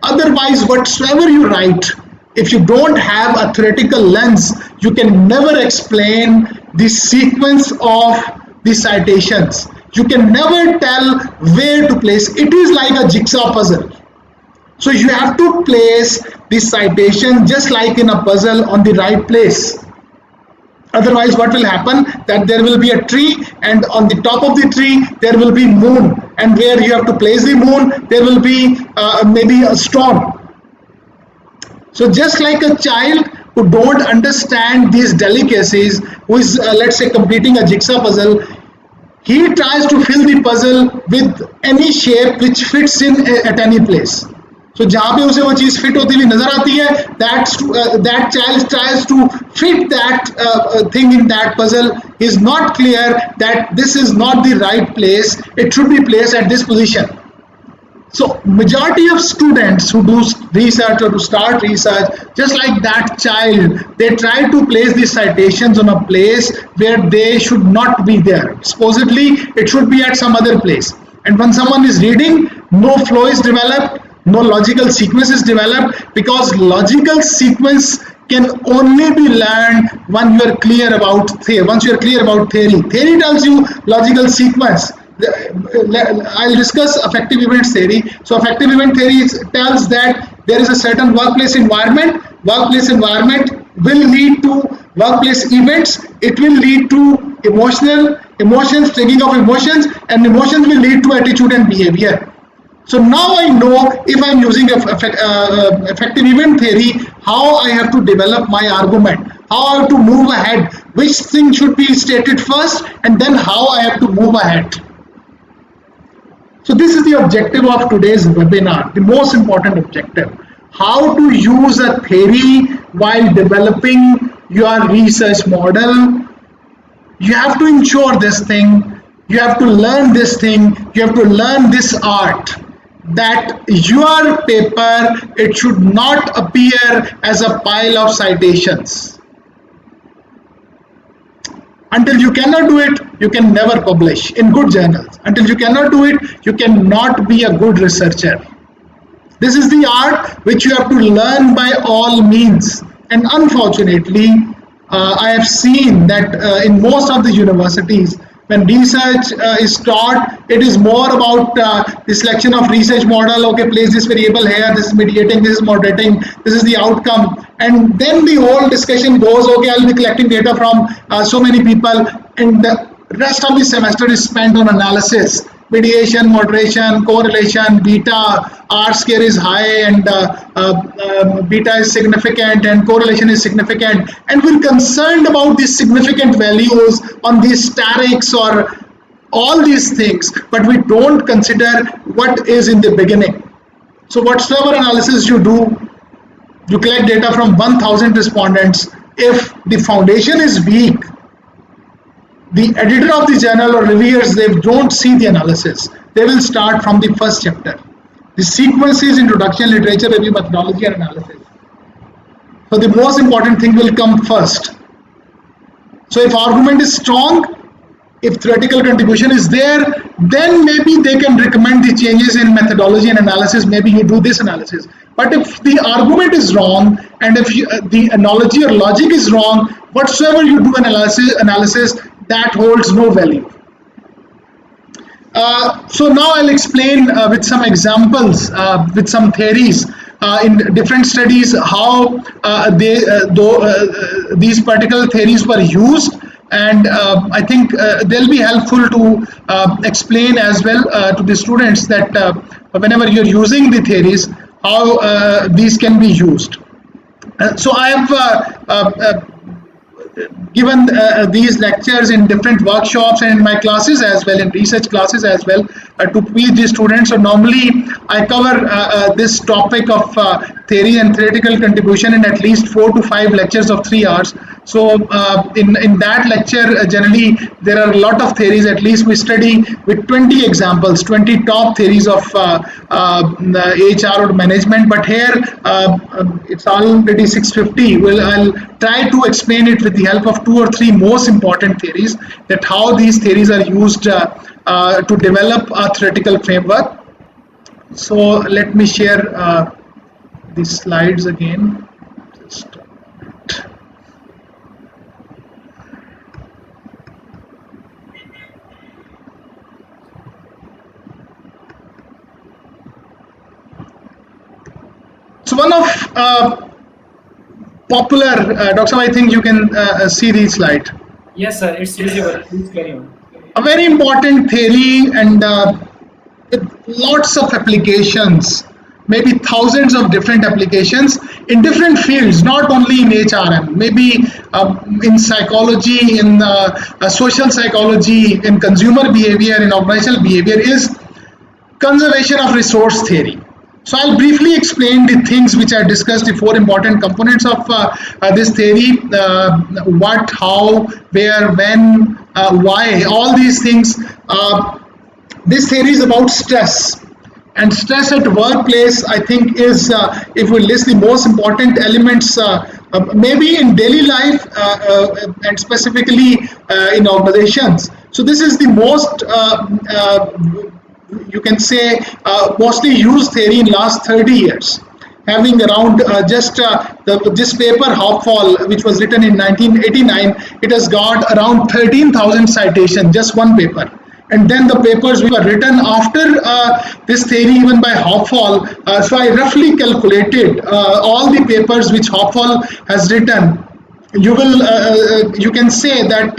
Speaker 2: Otherwise, whatsoever you write, if you don't have a theoretical lens, you can never explain the sequence of the citations. You can never tell where to place. It is like a jigsaw puzzle. So you have to place the citation just like in a puzzle on the right place. Otherwise, what will happen? That there will be a tree, and on the top of the tree there will be moon, and where you have to place the moon, there will be maybe a stone. So just like a child who don't understand these delicacies, who is let's say completing a jigsaw puzzle, he tries to fill the puzzle with any shape which fits in at any place. So जहाँ पे उसे वो चीज fit होती हुई नजर आती है, that child tries to fit that thing in that puzzle. Is not clear that this is not the right place. It should be placed at this position. So majority of students who do research or to start research, just like that child, they try to place these citations on a place where they should not be there. Supposedly it should be at some other place. And when someone is reading, no flow is developed, no logical sequence is developed, because logical sequence can only be learned when you are clear about theory. Once you are clear about theory, theory tells you logical sequence. I'll discuss affective events theory. So affective event theory tells that there is a certain workplace environment. Workplace environment will lead to workplace events. It will lead to emotions, triggering of emotions, and emotions will lead to attitude and behavior. So now I know if I'm using effective event theory, how I have to develop my argument, how I have to move ahead, which thing should be stated first, and then how I have to move ahead. So this is the objective of today's webinar, the most important objective. How to use a theory while developing your research model. You have to ensure this thing, you have to learn this thing, you have to learn this art, that your paper, it should not appear as a pile of citations. Until you cannot do it, you can never publish in good journals. Until you cannot do it, you cannot be a good researcher. This is the art which you have to learn by all means. And unfortunately, I have seen that in most of the universities, when research is taught, it is more about the selection of research model. Okay, place this variable here, this is mediating, this is moderating, this is the outcome. And then the whole discussion goes, okay, I'll be collecting data from so many people, and the rest of the semester is spent on analysis. Mediation, moderation, correlation, beta, R square is high and beta is significant and correlation is significant, and we're concerned about these significant values on these sterics or all these things, but we don't consider what is in the beginning. So whatsoever analysis you do, you collect data from 1000 respondents. If the foundation is weak, the editor of the journal or reviewers, they don't see the analysis. They will start from the first chapter. The sequence is introduction, literature review, methodology, and analysis. So the most important thing will come first. So if argument is strong, if theoretical contribution is there, then maybe they can recommend the changes in methodology and analysis. Maybe you do this analysis. But if the argument is wrong, and if the analogy or logic is wrong, whatsoever you do analysis, that holds no value. So now I'll explain with some examples, with some theories in different studies, how these particular theories were used, and I think they'll be helpful to explain as well to the students that whenever you're using the theories, how these can be used. So I have given these lectures in different workshops and in my classes as well, in research classes as well, to PhD students. So normally I cover this topic of theory and theoretical contribution in at least 4 to 5 lectures of 3 hours. So in that lecture, generally there are a lot of theories. At least we study with 20 examples, 20 top theories of HR or management. But here it's already 6:50. Well, I'll try to explain it with the help of 2 or 3 most important theories, that how these theories are used to develop a theoretical framework. So let me share the slides again. So one of popular, Dr. I think you can see the slide.
Speaker 1: Yes, sir, it's visible. Please carry on.
Speaker 2: A very important theory, and with lots of applications, maybe thousands of different applications in different fields, not only in HRM, maybe in psychology, in social psychology, in consumer behavior, in organizational behavior, is conservation of resource theory. So I'll briefly explain the things which I discussed, the 4 important components of this theory: what, how, where, when, why, all these things. This theory is about stress, and stress at workplace, I think, is, if we list the most important elements, maybe in daily life and specifically in organizations. So this is the most you can say mostly used theory in last 30 years, having around this paper Hopfall, which was written in 1989, it has got around 13,000 citations, just one paper. And then the papers were written after this theory, even by Hopfall. So I roughly calculated all the papers which Hopfall has written. You can say that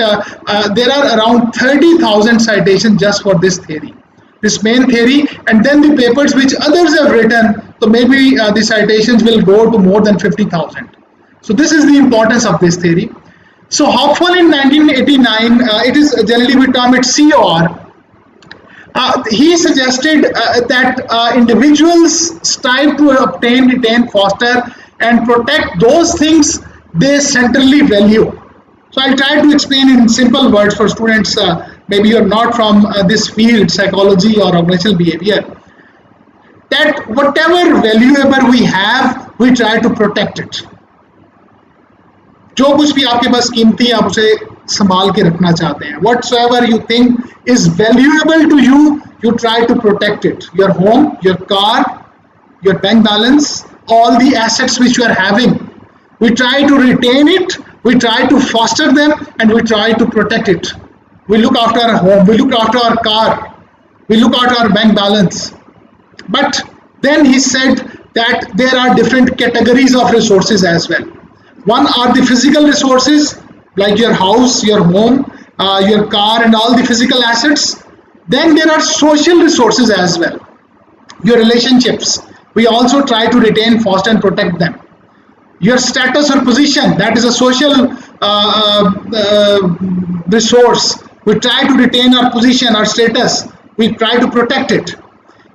Speaker 2: there are around 30,000 citations just for this theory. this main theory, and then the papers which others have written. So maybe the citations will go to more than 50,000. So this is the importance of this theory. So Hopful in 1989, it is generally we term it COR. He suggested that individuals strive to obtain, retain, foster, and protect those things they centrally value. So I'll try to explain in simple words for students. Maybe you're not from this field, psychology or organizational behavior. That whatever valuable we have, we try to protect it. जो कुछ भी आपके पास कीमती है आप उसे संभाल के रखना चाहते हैं. Whatsoever you think is valuable to you, you try to protect it. Your home, your car, your bank balance, all the assets which you are having, we try to retain it, we try to foster them, and we try to protect it. We look after our home, we look after our car, we look after our bank balance. But then he said that there are different categories of resources as well. One are the physical resources like your house, your home, your car, and all the physical assets. Then there are social resources as well. Your relationships, we also try to retain, foster, and protect them. Your status or position, that is a social resource. We try to retain our position, our status. We try to protect it.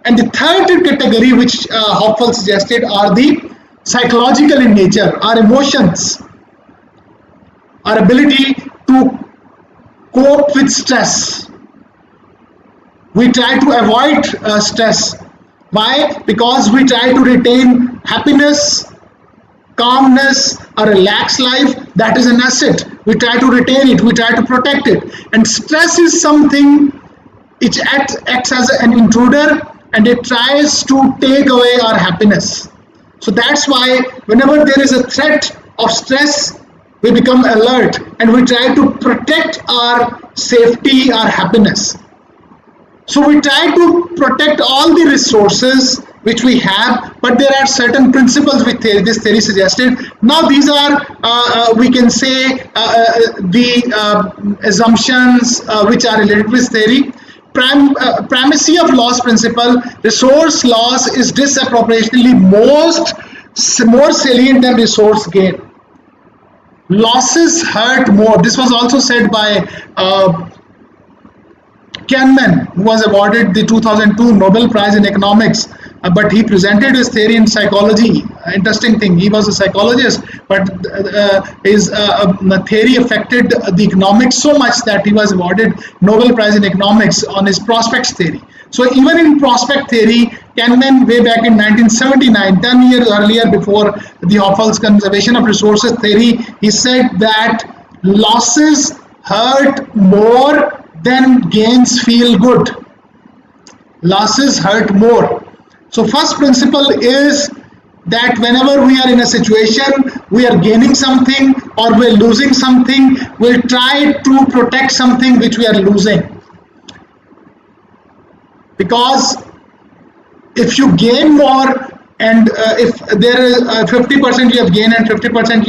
Speaker 2: And the third category which Hopful suggested are the psychological in nature, our emotions, our ability to cope with stress. We try to avoid stress. Why? Because we try to retain happiness, calmness, a relaxed life. That is an asset. We try to retain it, we try to protect it. And stress is something which acts as an intruder, and it tries to take away our happiness. So that's why whenever there is a threat of stress, we become alert and we try to protect our safety, our happiness. So we try to protect all the resources which we have, but there are certain principles which this theory suggested. Now these are, we can say, the assumptions which are related to this theory. Primacy of loss principle, resource loss is disproportionately more salient than resource gain. Losses hurt more. This was also said by Kahneman, who was awarded the 2002 Nobel Prize in Economics, but he presented his theory in psychology. Interesting thing, he was a psychologist, but his theory affected the economics so much that he was awarded Nobel Prize in Economics on his prospects theory. So even in prospect theory, Kahneman way back in 1979, 10 years earlier, before the Hopful's conservation of resources theory, he said that losses hurt more than gains feel good. Losses hurt more. So first principle is that whenever we are in a situation, we are gaining something or we're losing something, we'll try to protect something which we are losing. Because if you gain more, and if there is 50% you have gained and 50%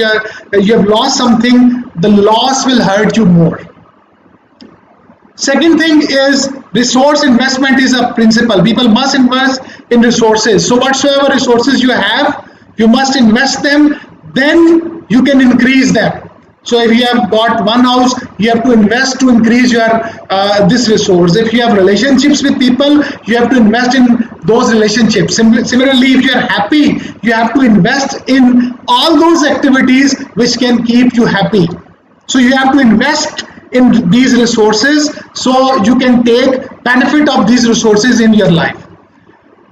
Speaker 2: you have lost something, the loss will hurt you more. Second thing is resource investment is a principle. People must invest in resources. So whatsoever resources you have, you must invest them, then you can increase them. So if you have got one house, you have to invest to increase your this resource. If you have relationships with people, you have to invest in those relationships. Similarly, if you are happy, you have to invest in all those activities which can keep you happy. So you have to invest in these resources so you can take benefit of these resources in your life.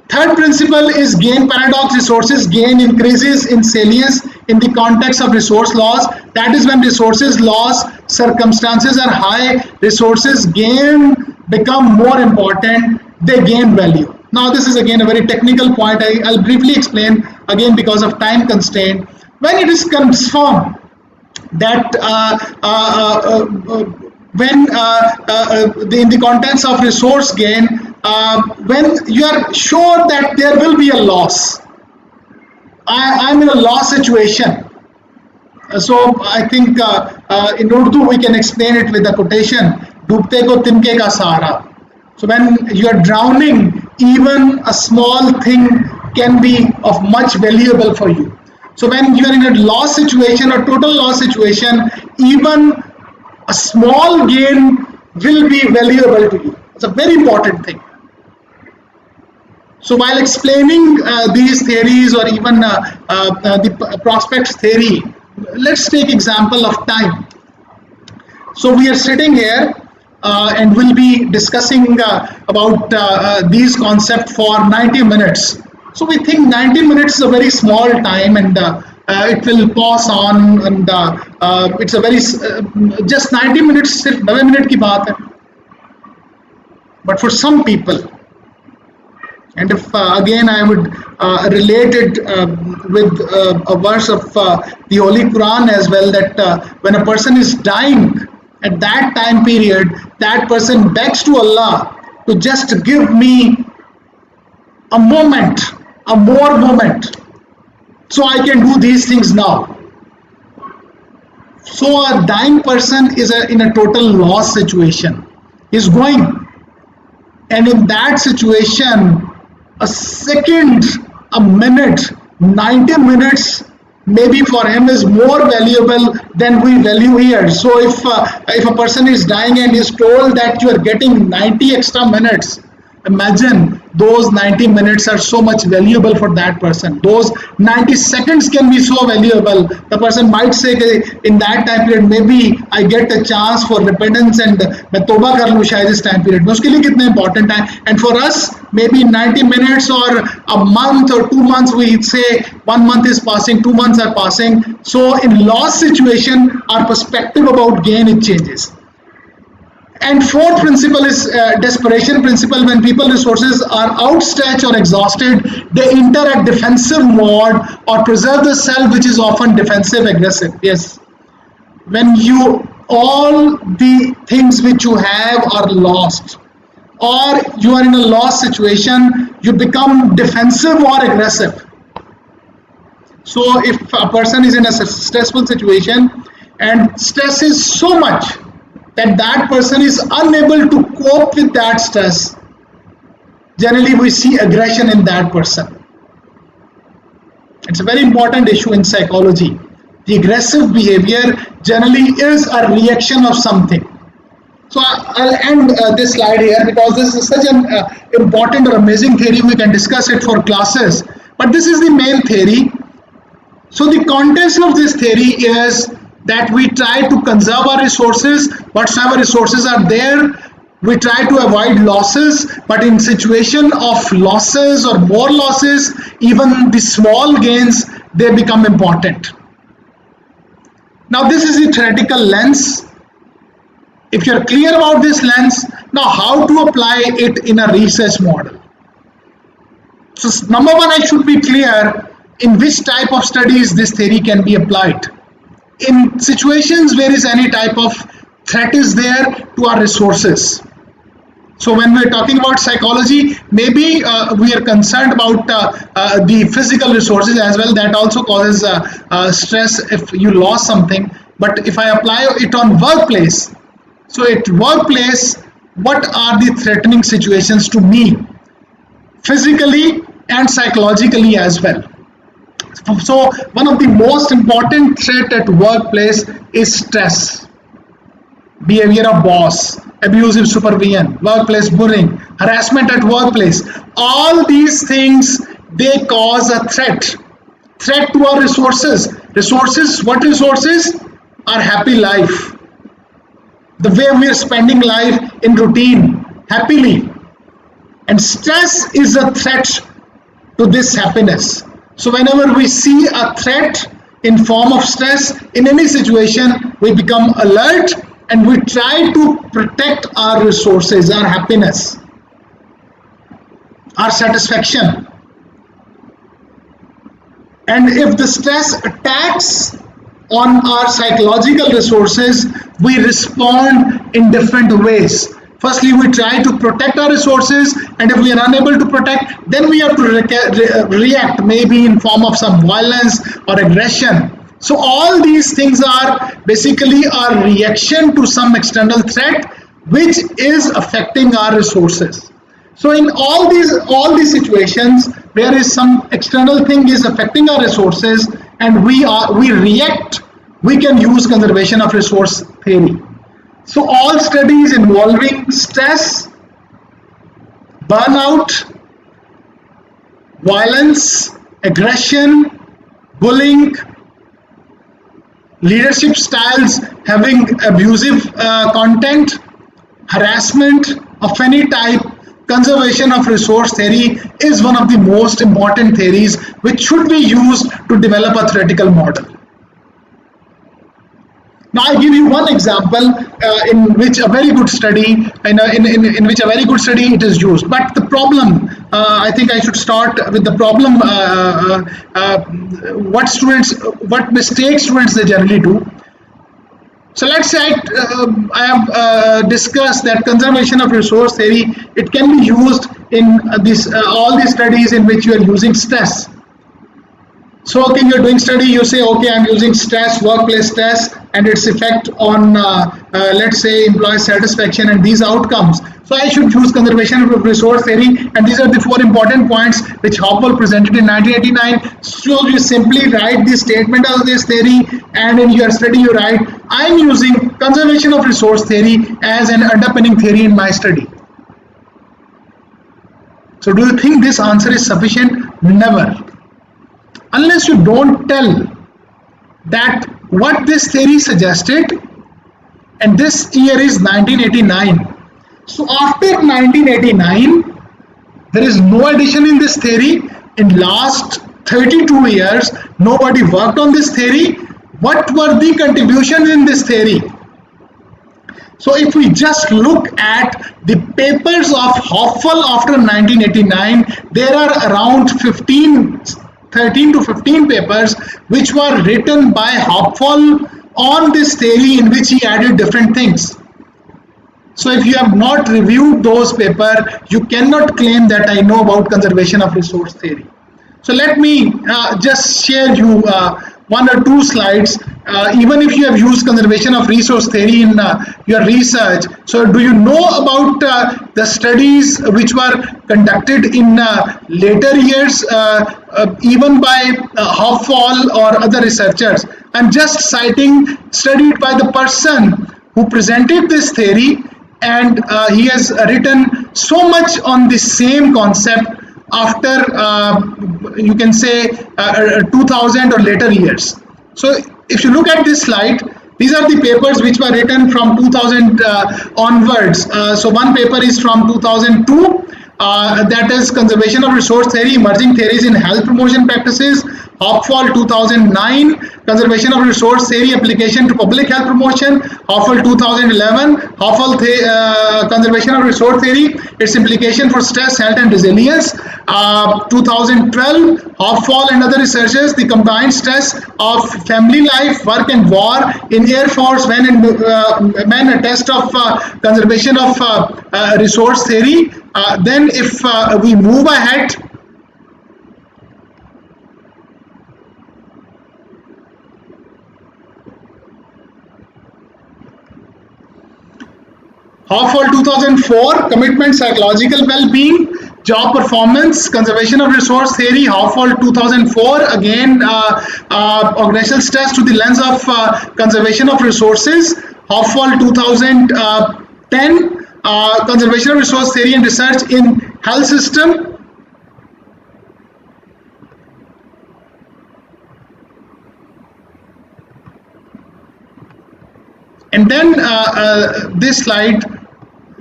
Speaker 2: Third principle is gain paradox. Resources gain increases in salience in the context of resource loss. That is when resources loss circumstances are high, resources gain become more important, they gain value. Now this is again a very technical point. I'll briefly explain again because of time constraint. When it is confirmed that in the context of resource gain, when you are sure that there will be a loss, I'm in a loss situation. So I think in Urdu we can explain it with a quotation, "Dubte ko timke ka sahara." So when you are drowning, even a small thing can be of much valuable for you. So when you are in a loss situation or total loss situation, even a small gain will be valuable to you. It's a very important thing. So while explaining these theories or even the prospects theory, let's take example of time. So we are sitting here and we'll be discussing about these concepts for 90 minutes. So we think 90 minutes is a very small time, and it will pass on, and it's a very just 90 minutes सिर्फ 90 minute की बात है. But for some people, and if again I would relate it with a verse of the Holy Quran as well, that when a person is dying at that time period, that person begs to Allah to just give me a moment, a more moment, so I can do these things now. So a dying person is in a total loss situation. He's going, and in that situation, a second, a minute, 90 minutes maybe for him is more valuable than we value here. So if a person is dying and is told that you are getting 90 extra minutes, imagine those 90 minutes are so much valuable for that person. Those 90 seconds can be so valuable. The person might say in that time period, maybe I get a chance for repentance and मैं तोबा कर लूँ शायद इस time period में. उसके लिए कितना important है. And for us, maybe 90 minutes or a month or 2 months, we say 1 month is passing, 2 months are passing. So in loss situation, our perspective about gain, it changes. And fourth principle is desperation principle. When people resources are outstretched or exhausted, they enter a defensive mode or preserve the self, which is often defensive aggressive. Yes, when you all the things which you have are lost, or you are in a loss situation, you become defensive or aggressive. So if a person is in a stressful situation and stress is so much that that person is unable to cope with that stress, generally we see aggression in that person. It's a very important issue in psychology. The aggressive behavior generally is a reaction of something. So I'll end this slide here because this is such an important or amazing theory. We can discuss it for classes, but this is the main theory. So the context of this theory is that we try to conserve our resources. Whatsoever resources are there, we try to avoid losses, but in situation of losses or more losses, even the small gains, they become important. Now this is the theoretical lens. If you're clear about this lens, now how to apply it in a research model. So number one, I should be clear in which type of studies this theory can be applied. In situations where is any type of threat is there to our resources. So when we're talking about psychology, maybe we are concerned about the physical resources as well. That also causes stress if you lost something. But if I apply it on workplace, so at workplace, what are the threatening situations to me, physically and psychologically as well? So one of the most important threat at workplace is stress, behavior of boss, abusive supervision, workplace bullying, harassment at workplace. All these things, they cause a threat to our resources. Resources, what resources? Our happy life, the way we are spending life in routine, happily. And stress is a threat to this happiness. So whenever we see a threat in form of stress in any situation, we become alert and we try to protect our resources, our happiness, our satisfaction. And if the stress attacks on our psychological resources, we respond in different ways. Firstly, we try to protect our resources, and if we are unable to protect, then we have to react, maybe in form of some violence or aggression. So all these things are basically a reaction to some external threat, which is affecting our resources. So in all these situations where is some external thing is affecting our resources and we react, we can use conservation of resource theory. So all studies involving stress, burnout, violence, aggression, bullying, leadership styles having abusive content, harassment of any type, conservation of resource theory is one of the most important theories which should be used to develop a theoretical model. Now I give you one example in which a very good study, in which a very good study it is used. But the problem, I think I should start with the problem. What mistakes students they generally do. So let's say I have discussed that conservation of resource theory, it can be used in all these studies in which you are using stress. So okay, you're doing study, you say, okay, I'm using stress, workplace stress, and its effect on, let's say, employee satisfaction and these outcomes. So I should use conservation of resource theory, and these are the 4 important points which Hopewell presented in 1989. So you simply write the statement of this theory, and in your study you write, I'm using conservation of resource theory as an underpinning theory in my study. So do you think this answer is sufficient? Never. Unless you don't tell that what this theory suggested, and this year is 1989. So after 1989, there is no addition in this theory. In last 32 years, nobody worked on this theory. What were the contributions in this theory? So if we just look at the papers of Hopewell after 1989, there are around 13 to 15 papers which were written by Hopewell on this theory in which he added different things. So if you have not reviewed those papers, you cannot claim that I know about conservation of resource theory. So let me just share you 1 or 2 slides, even if you have used conservation of resource theory in your research. So do you know about the studies which were conducted in later years, even by Hopewell or other researchers? I'm just citing studied by the person who presented this theory, and he has written so much on the same concept after you can say 2000 or later years. So if you look at this slide, these are the papers which were written from 2000 onwards. So one paper is from 2002, that is conservation of resource theory, emerging theories in health promotion practices. Hopewell 2009, conservation of resource theory, application to public health promotion. Hopewell 2011, Hopewell conservation of resource theory, its implication for stress, health and resilience. 2012, Hopewell and other researchers, the combined stress of family life, work and war in Air Force when a test of conservation of resource theory. Then if we move ahead, Hopewell 2004, commitment, psychological well-being, job performance, conservation of resource theory. Hopewell 2004, again organizational stress to the lens of conservation of resources. Hopewell 2010, conservation of resource theory and research in health system. And then this slide,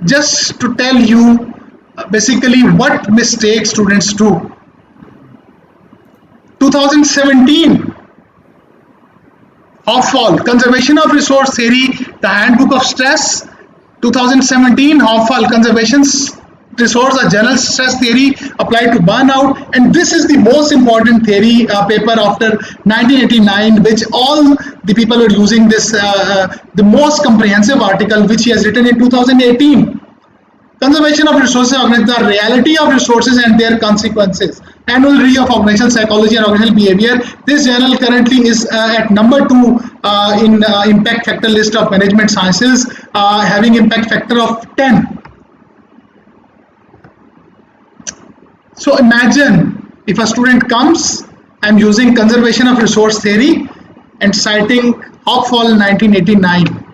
Speaker 2: just to tell you basically what mistakes students do. 2017, Hopewell, conservation of resource theory, the handbook of stress. 2017, Hopewell, conservation resource, a general stress theory applied to burnout. And this is the most important theory paper after 1989, which all the people are using this, the most comprehensive article which he has written in 2018. Conservation of resources, the reality of resources and their consequences. Annual Review of Organizational Psychology and Organizational Behavior. This journal currently is at number 2 in impact factor list of management sciences, having impact factor of 10. So imagine if a student comes, I'm using conservation of resource theory and citing Hopfall 1989.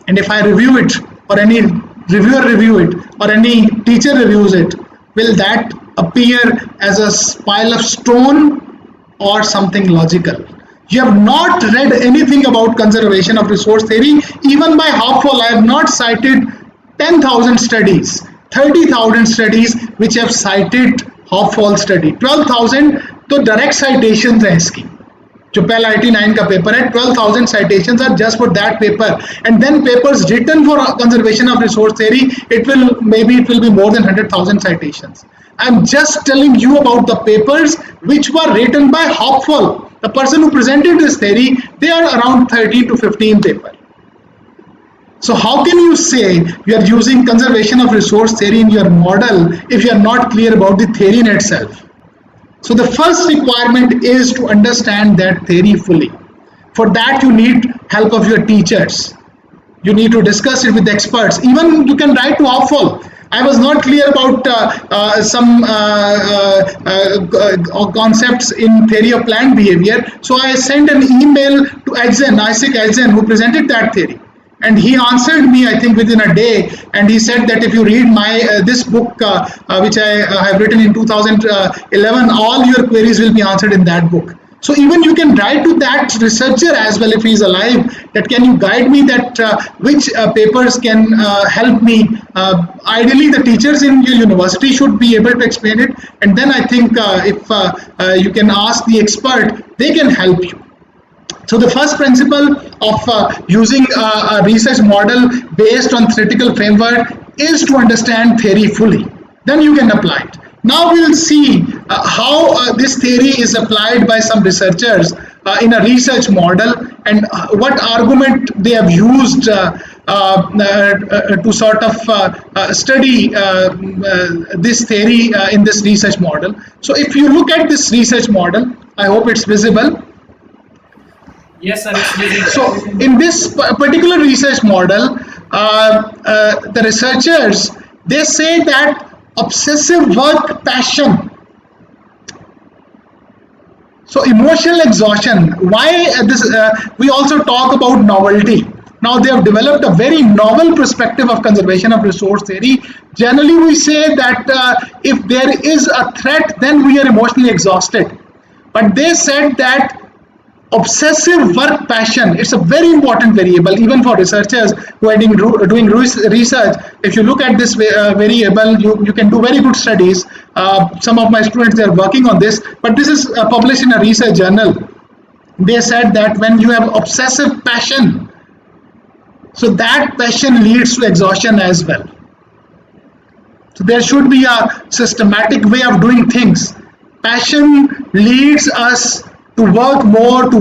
Speaker 2: And if I review it, or any reviewer review it, or any teacher reviews it, will that appear as a pile of stone or something logical? You have not read anything about conservation of resource theory. Even by Hopfall, I have not cited 10,000 studies, 30,000 studies which have cited Hopfall study. 12,000 तो direct citations है इसकी. जो पहला 89 का paper है, 12,000 citations are just for that paper, and then papers written for conservation of resource theory, it will be more than 100,000 citations. I'm just telling you about the papers which were written by Hopfall. The person who presented this theory, they are around 13 to 15 papers. So how can you say you are using conservation of resource theory in your model if you are not clear about the theory in itself? So the first requirement is to understand that theory fully. For that you need help of your teachers. You need to discuss it with experts. Even you can write to Hopfall. I was not clear about some concepts in theory of planned behavior. So I sent an email to Isaac Edson, who presented that theory. And he answered me, I think, within a day. And he said that if you read my this book, which I have written in 2011, all your queries will be answered in that book. So even you can write to that researcher as well if he is alive, that can you guide me that which papers can help me. Ideally, the teachers in your university should be able to explain it. And then I think if you can ask the expert, they can help you. So the first principle of using a research model based on theoretical framework is to understand theory fully. Then you can apply it. Now we will see how this theory is applied by some researchers in a research model, and what argument they have used to sort of study this theory in this research model. So if you look at this research model, I hope it's visible.
Speaker 1: Yes, sir, it's visible.
Speaker 2: So in this particular research model, the researchers, they say that obsessive work passion, so emotional exhaustion, why this we also talk about novelty. Now they have developed a very novel perspective of conservation of resource theory. Generally we say that if there is a threat, then we are emotionally exhausted, but they said that obsessive work passion, it's a very important variable even for researchers who are doing research. If you look at this variable, you can do very good studies. Some of my students, they are working on this, but this is published in a research journal. They said that when you have obsessive passion, so that passion leads to exhaustion as well. So there should be a systematic way of doing things. Passion leads us to work more, to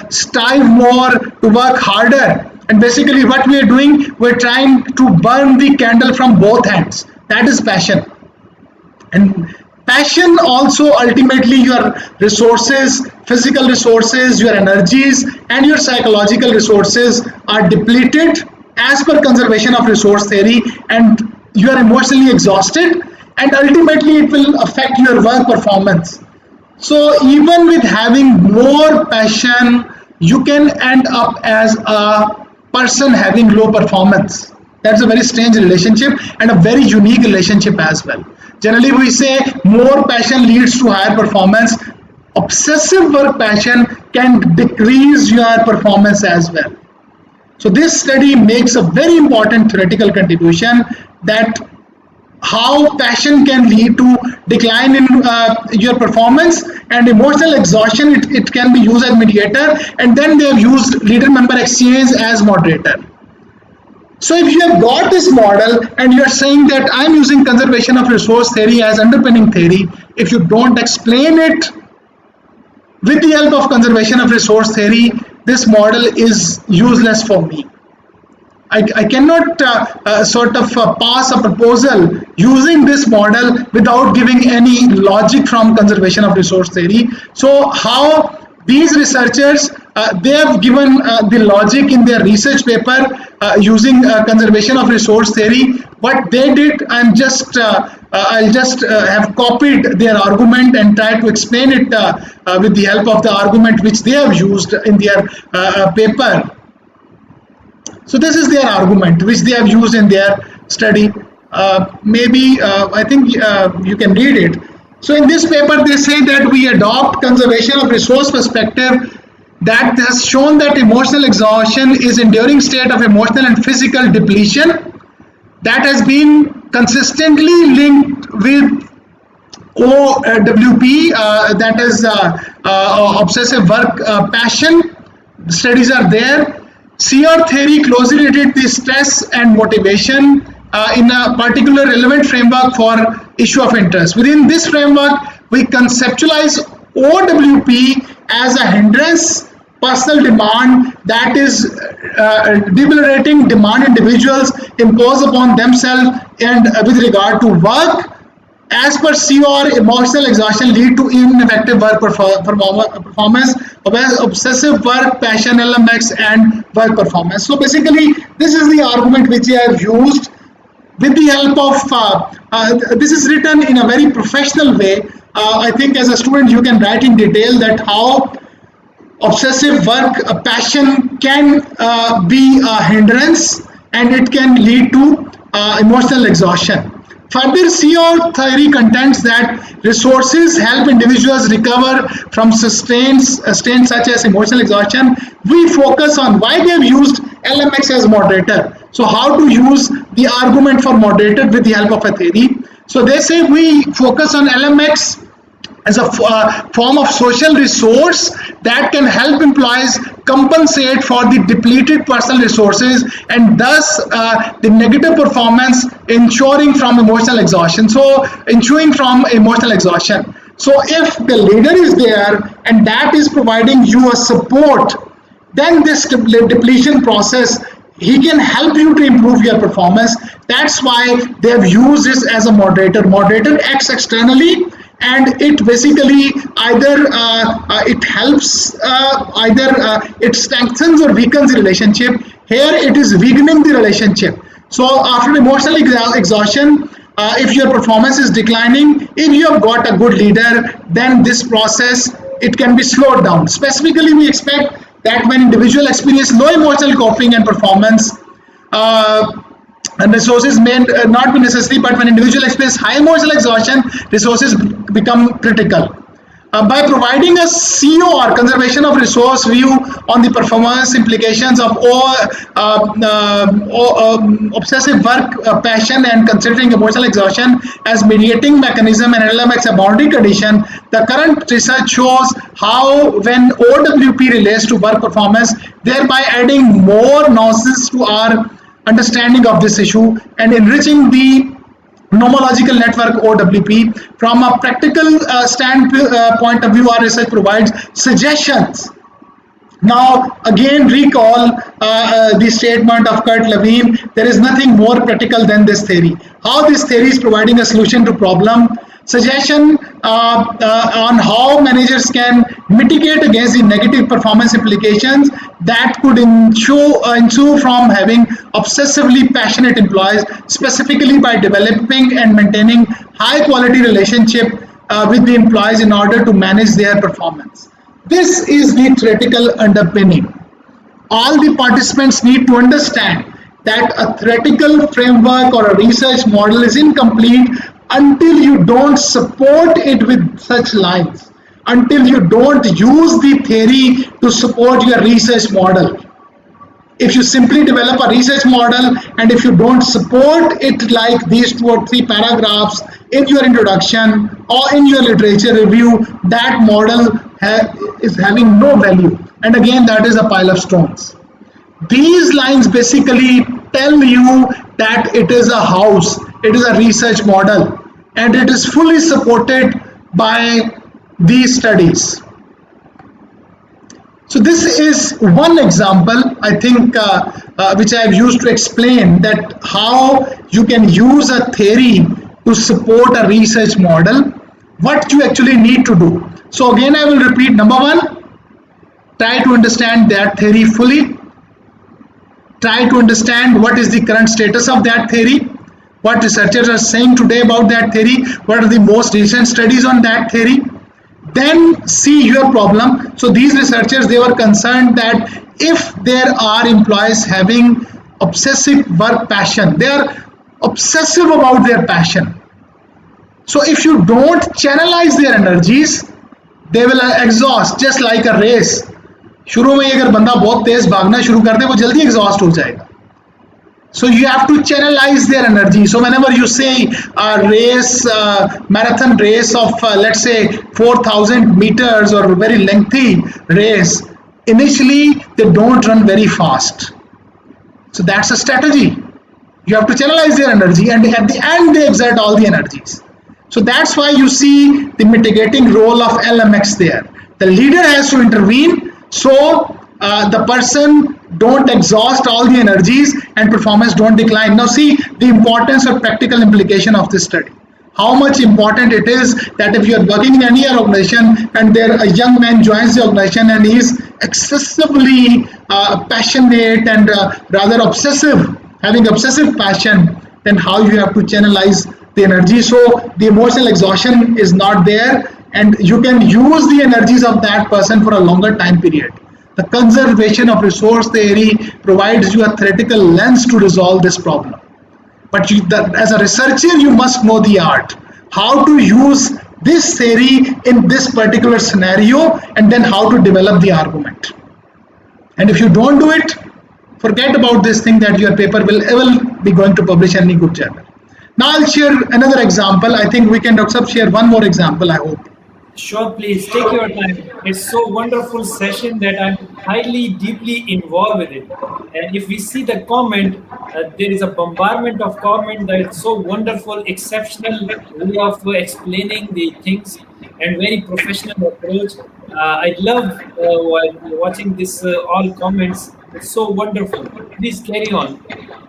Speaker 2: strive more, to work harder. And basically what we are doing, we're trying to burn the candle from both ends. That is passion. And passion also ultimately your resources, physical resources, your energies and your psychological resources are depleted as per conservation of resource theory, and you are emotionally exhausted, and ultimately it will affect your work performance. So even with having more passion, you can end up as a person having low performance. That's a very strange relationship and a very unique relationship as well. Generally we say more passion leads to higher performance. Obsessive work passion can decrease your performance as well. So this study makes a very important theoretical contribution, that how passion can lead to decline in your performance, and emotional exhaustion, it can be used as mediator, and then they have used leader-member exchange as moderator. So if you have got this model and you are saying that I'm using conservation of resource theory as underpinning theory, if you don't explain it with the help of conservation of resource theory, this model is useless for me. I cannot sort of pass a proposal using this model without giving any logic from conservation of resource theory. So how these researchers they have given the logic in their research paper using conservation of resource theory. What they did, I'll just have copied their argument and try to explain it with the help of the argument which they have used in their paper. So this is their argument which they have used in their study. I think you can read it. So in this paper they say that we adopt conservation of resource perspective that has shown that emotional exhaustion is enduring state of emotional and physical depletion that has been consistently linked with OWP, that is obsessive work passion. Studies are there. CR theory closely related to stress and motivation in a particular relevant framework for issue of interest. Within this framework, we conceptualize OWP as a hindrance personal demand that is debilitating demand individuals impose upon themselves and with regard to work. As per CR, emotional exhaustion lead to ineffective work performance, obsessive work, passion, LMX, and work performance. So basically, this is the argument which I have used with the help of, this is written in a very professional way. I think as a student, you can write in detail that how obsessive work passion can be a hindrance and it can lead to emotional exhaustion. Further, CR theory contends that resources help individuals recover from strains such as emotional exhaustion. We focus on why they have used LMX as moderator. So how to use the argument for moderator with the help of a theory. So they say we focus on LMX as a form of social resource that can help employees compensate for the depleted personal resources and thus the negative performance ensuring from emotional exhaustion. So ensuring from emotional exhaustion. So if the leader is there and that is providing you a support, then this depletion process, he can help you to improve your performance. That's why they have used this as a moderator. Moderator acts externally and it basically either it helps, it strengthens or weakens the relationship. Here it is weakening the relationship. So after emotional exhaustion, if your performance is declining, if you have got a good leader, then this process, it can be slowed down. Specifically, we expect that when individual experience low emotional coping and performance, and resources may not be necessary, but when individual experience high emotional exhaustion, resources become critical. By providing a COR, conservation of resource view on the performance implications of obsessive work passion and considering emotional exhaustion as mediating mechanism and LMX a boundary condition, the current research shows how when OWP relates to work performance, thereby adding more nuances to our understanding of this issue and enriching the nomological network OWP. From a practical standpoint of view, our research provides suggestions. Now again recall the statement of Kurt Lewin, there is nothing more practical than this theory. How this theory is providing a solution to problem, suggestion on how managers can mitigate against the negative performance implications that could ensue from having obsessively passionate employees, specifically by developing and maintaining high quality relationship with the employees in order to manage their performance. This is the theoretical underpinning. All the participants need to understand that a theoretical framework or a research model is incomplete until you don't support it with such lines, until you don't use the theory to support your research model. If you simply develop a research model and if you don't support it like these 2 or 3 paragraphs in your introduction or in your literature review, that model is having no value. And again, that is a pile of stones. These lines basically tell you that it is a house, it is a research model, and it is fully supported by these studies. So this is one example, I think, which I have used to explain that how you can use a theory to support a research model, what you actually need to do. So again, I will repeat. Number one, try to understand that theory fully. Try to understand what is the current status of that theory, what researchers are saying today about that theory, what are the most recent studies on that theory. Then see your problem. So these researchers, they were concerned that if there are employees having obsessive work passion, they are obsessive about their passion. So if you don't channelize their energies, they will exhaust, just like a race. शुरू में अगर बंदा बहुत तेज भागना शुरू कर दे, वो जल्दी एग्जॉस्ट हो जाएगा. So you have to channelize their energy. So whenever you say a race, marathon race of let's say 4,000 meters or very lengthy race, initially they don't run very fast. So that's a strategy. You have to channelize their energy, and at the end they exert all the energies. So that's why you see the mitigating role of LMX there. The leader has to intervene, so the person don't exhaust all the energies and performance don't decline. Now see the importance or practical implication of this study. How much important it is that if you are working in any organization and there a young man joins the organization and he is excessively passionate and rather obsessive, having obsessive passion, then how you have to channelize the energy so the emotional exhaustion is not there and you can use the energies of that person for a longer time period. The conservation of resource theory provides you a theoretical lens to resolve this problem. But as a researcher, you must know the art, how to use this theory in this particular scenario, and then how to develop the argument. And if you don't do it, forget about this thing that your paper will be going to publish any good journal. Now I'll share another example. I think we can, Dr. Sab, share one more example, I hope.
Speaker 1: Sure, please take your time. It's so wonderful session that I'm highly, deeply involved with it. And if we see the comment, there is a bombardment of comment that it's so wonderful, exceptional way of explaining the things and very professional approach. I love watching this all comments. It's so wonderful. Please carry on.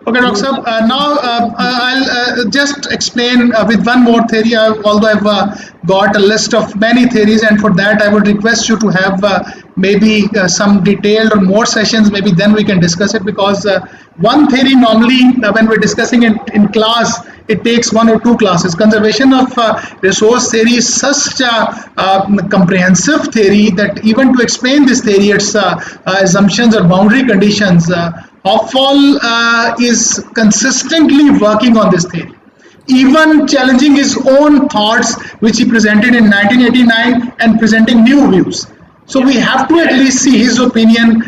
Speaker 2: Okay, Dr. Sab, now I'll just explain with one more theory, although I've got a list of many theories, and for that I would request you to have maybe some detailed or more sessions, maybe then we can discuss it, because one theory normally when we're discussing it in class, it takes 1 or 2 classes. Conservation of resource theory is such a comprehensive theory that even to explain this theory, its assumptions or boundary conditions, Hoffall is consistently working on this theory, even challenging his own thoughts which he presented in 1989 and presenting new views. So we have to at least see his opinion.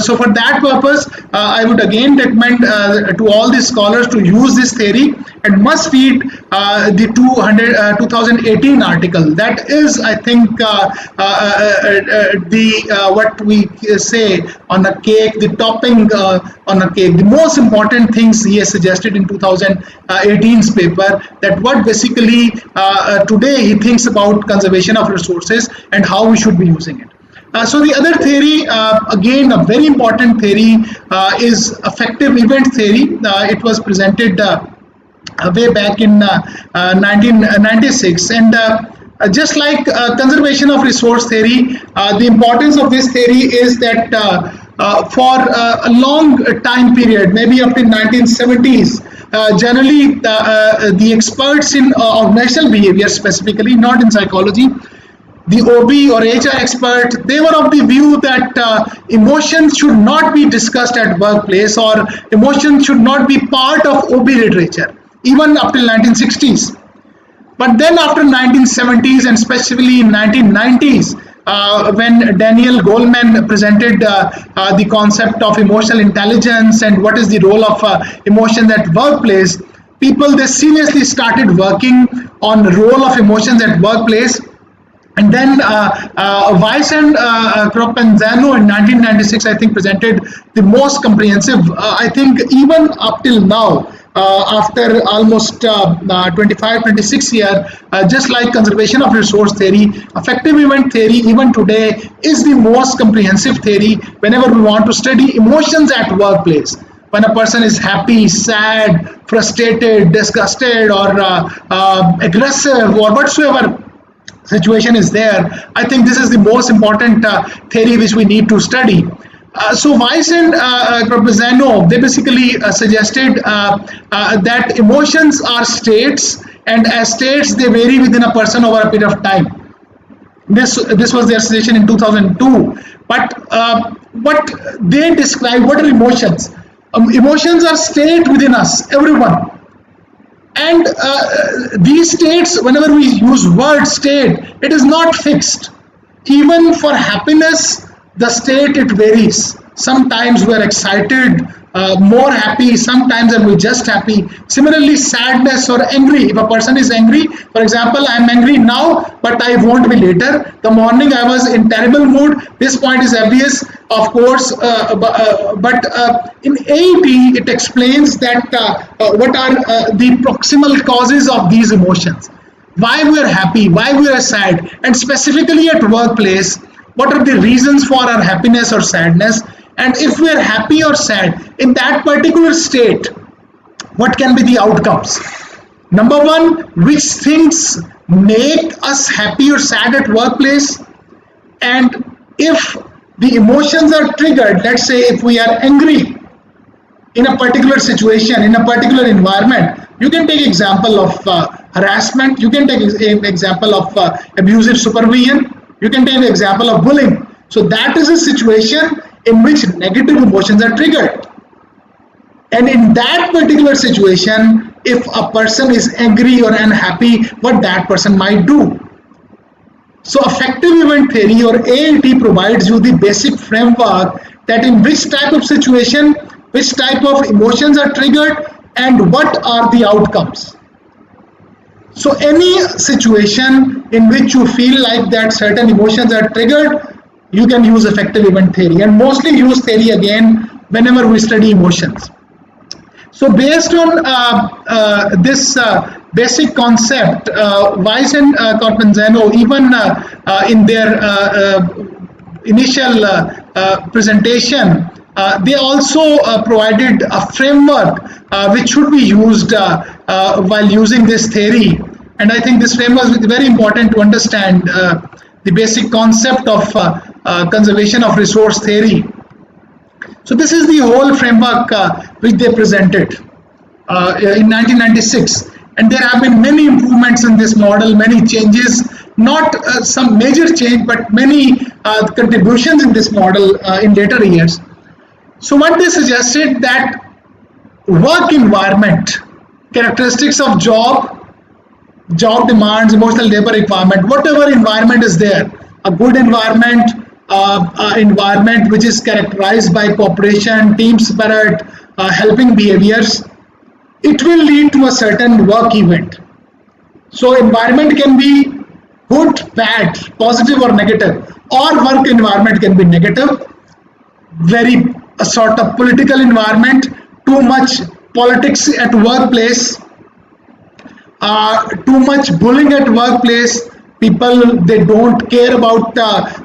Speaker 2: So for that purpose, I would again recommend to all the scholars to use this theory and must read the 2018 article. That is, I think, what we say on a cake, the topping on a cake, the most important things he has suggested in 2018's paper, that what basically today he thinks about conservation of resources and how we should be using it. So the other theory, again a very important theory, is effective event theory. It was presented way back in 1996, and just like conservation of resource theory, the importance of this theory is that for a long time period, maybe up to 1970s, generally the experts in organizational behavior, specifically not in psychology, the OB or HR expert, they were of the view that emotions should not be discussed at workplace, or emotions should not be part of OB literature, even up till 1960s. But then after 1970s and especially in 1990s, when Daniel Goleman presented the concept of emotional intelligence and what is the role of emotions at workplace, people, they seriously started working on the role of emotions at workplace. And then Weiss and Cropenzano in 1996, I think, presented the most comprehensive, I think, even up till now, after almost 25, 26 years, just like conservation of resource theory, effective event theory, even today, is the most comprehensive theory whenever we want to study emotions at workplace. When a person is happy, sad, frustrated, disgusted, or aggressive, or whatsoever situation is there, I think this is the most important theory which we need to study. So Weiss and Cropenzano, they basically suggested that emotions are states, and as states they vary within a person over a period of time. This was their suggestion in 2002. But what they describe, what are emotions? Emotions are state within us, everyone. And these states, whenever we use word state, it is not fixed. Even for happiness, the state, it varies. Sometimes we are excited, more happy, sometimes are we just happy. Similarly, sadness or angry. If a person is angry, for example, I am angry now, but I won't be later. The morning I was in terrible mood. This point is obvious, of course, but in AET it explains that what are the proximal causes of these emotions. Why we are happy, why we are sad, and specifically at workplace, what are the reasons for our happiness or sadness, and if we are happy or sad in that particular state, what can be the outcomes. Number one, which things make us happy or sad at workplace, and if the emotions are triggered, let's say if we are angry in a particular situation, in a particular environment, you can take example of harassment, you can take example of abusive supervision, you can take an example of bullying. So that is a situation in which negative emotions are triggered. And in that particular situation, if a person is angry or unhappy, what that person might do. So effective event theory or AET provides you the basic framework that in which type of situation, which type of emotions are triggered, and what are the outcomes. So any situation in which you feel like that certain emotions are triggered, you can use effective event theory, and mostly use theory again whenever we study emotions. So based on this basic concept, Weiss and Cropenzano, even in their initial presentation, they also provided a framework which should be used while using this theory. And I think this framework is very important to understand the basic concept of conservation of resource theory. So this is the whole framework which they presented in 1996. And there have been many improvements in this model, many changes, not some major change, but many contributions in this model in later years. So what they suggested that work environment, characteristics of job demands, emotional labor requirement, whatever environment is there, a good environment, environment which is characterized by cooperation, team spirit, helping behaviors, it will lead to a certain work event. So environment can be good, bad, positive or negative, or work environment can be negative, very a sort of political environment, too much politics at workplace, too much bullying at workplace, people they don't care about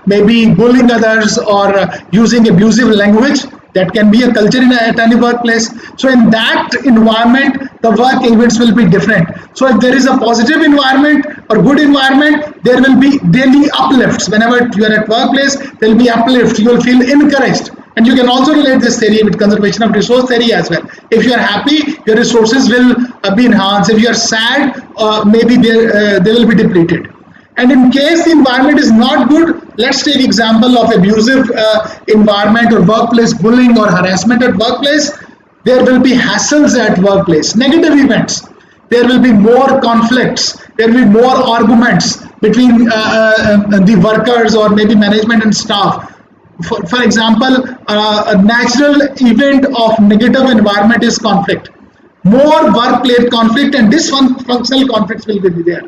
Speaker 2: maybe bullying others or using abusive language. That can be a culture at any workplace. So in that environment, the work events will be different. So if there is a positive environment or good environment, there will be daily uplifts. Whenever you are at workplace, there will be uplift. You will feel encouraged. And you can also relate this theory with conservation of resource theory as well. If you are happy, your resources will be enhanced. If you are sad, maybe they will be depleted. And in case the environment is not good, let's take example of abusive environment or workplace bullying or harassment at workplace. There will be hassles at workplace, negative events. There will be more conflicts. There will be more arguments between the workers or maybe management and staff. For example, a natural event of negative environment is conflict. More workplace conflict and dysfunctional conflicts will be there.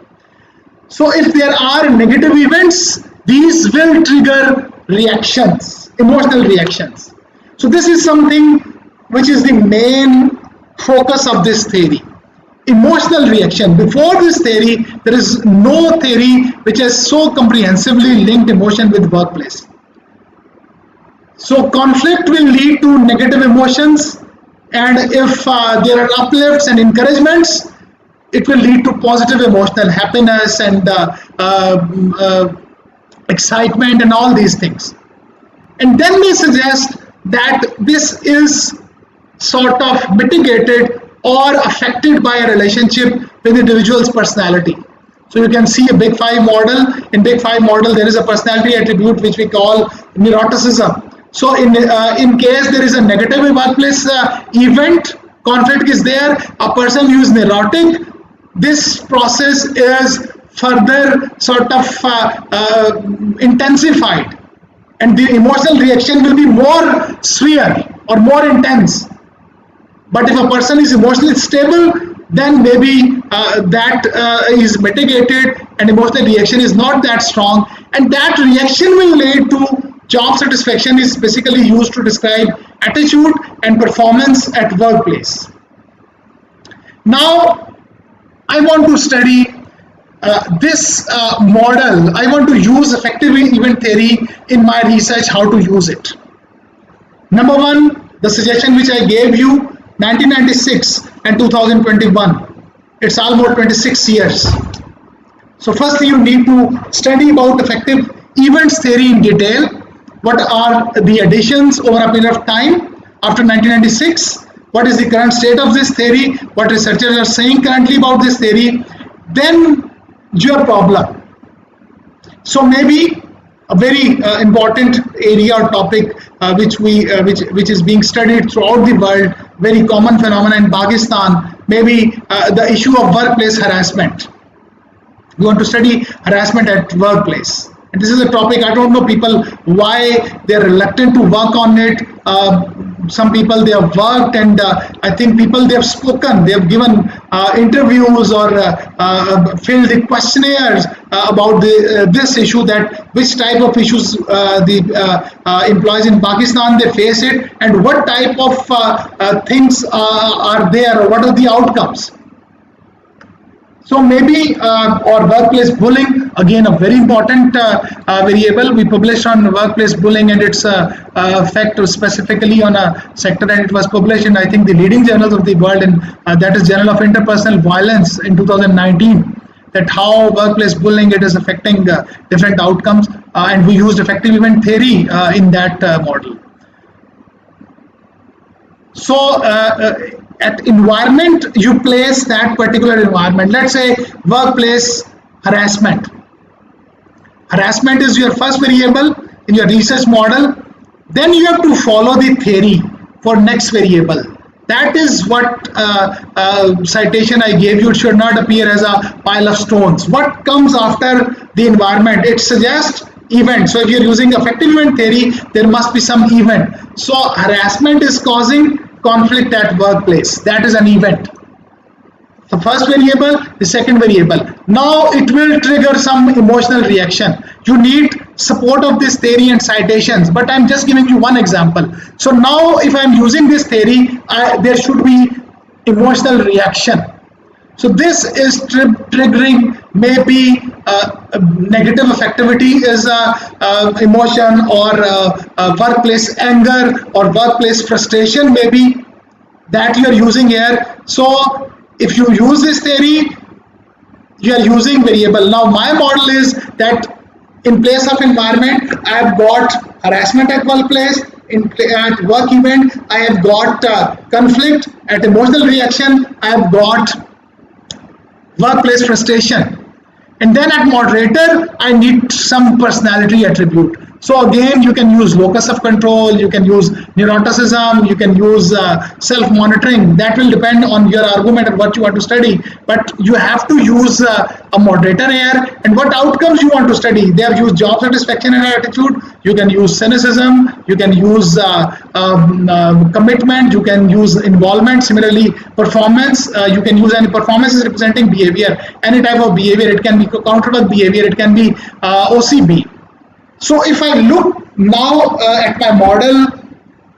Speaker 2: So if there are negative events, these will trigger reactions, emotional reactions. So this is something which is the main focus of this theory. Emotional reaction. Before this theory, there is no theory which has so comprehensively linked emotion with workplace. So conflict will lead to negative emotions, and if there are uplifts and encouragements, it will lead to positive emotional happiness and excitement and all these things. And then we suggest that this is sort of mitigated or affected by a relationship with the individual's personality. So you can see a Big Five model. In Big Five model, there is a personality attribute which we call neuroticism. So in case there is a negative workplace event, conflict is there, a person who is neurotic, this process is further sort of intensified, and the emotional reaction will be more severe or more intense. But if a person is emotionally stable, then maybe that is mitigated and emotional reaction is not that strong, and that reaction will lead to job satisfaction. Is basically used to describe attitude and performance at workplace. Now I want to study this model. I want to use effective event theory in my research, how to use it. Number one, the suggestion which I gave you, 1996 and 2021. It's almost 26 years. So firstly, you need to study about effective events theory in detail. What are the additions over a period of time after 1996? What is the current state of this theory? What researchers are saying currently about this theory? Then your problem. So maybe a very important area or topic which is being studied throughout the world, very common phenomenon in Pakistan, maybe the issue of workplace harassment. We want to study harassment at workplace. And this is a topic, I don't know people why they're reluctant to work on it. Some people, they have worked, and I think people, they have spoken, they have given interviews or filled the questionnaires about this issue, that which type of issues the employees in Pakistan, they face it, and what type of things are there, or what are the outcomes. So maybe, or workplace bullying, again a very important variable. We published on workplace bullying and its effect specifically on a sector, and it was published in, I think, the leading journals of the world, and that is Journal of Interpersonal Violence in 2019, that how workplace bullying, it is affecting different outcomes, and we used effective event theory in that model. So at environment, you place that particular environment. Let's say workplace harassment. Harassment is your first variable in your research model. Then you have to follow the theory for next variable. That is what citation I gave you. It should not appear as a pile of stones. What comes after the environment? It suggests event. So if you're using effective event theory, there must be some event. So harassment is causing conflict at workplace. That is an event. The first variable, the second variable. Now it will trigger some emotional reaction. You need support of this theory and citations, but I'm just giving you one example. So now if I'm using this theory, there should be emotional reaction. So this is triggering maybe negative affectivity is emotion, or workplace anger, or workplace frustration maybe, that you are using here. So if you use this theory, you are using variable. Now my model is that in place of environment, I have got harassment at workplace. At work event, I have got conflict. At emotional reaction, I have got workplace frustration. And then at moderator, I need some personality attribute. So again, you can use locus of control, you can use neuroticism, you can use self-monitoring. That will depend on your argument and what you want to study. But you have to use a moderator here, and what outcomes you want to study. They have used job satisfaction and attitude. You can use cynicism, you can use commitment, you can use involvement. Similarly, performance, you can use any performance is representing behavior, any type of behavior. It can be counterwork behavior, it can be OCB. So if I look now at my model,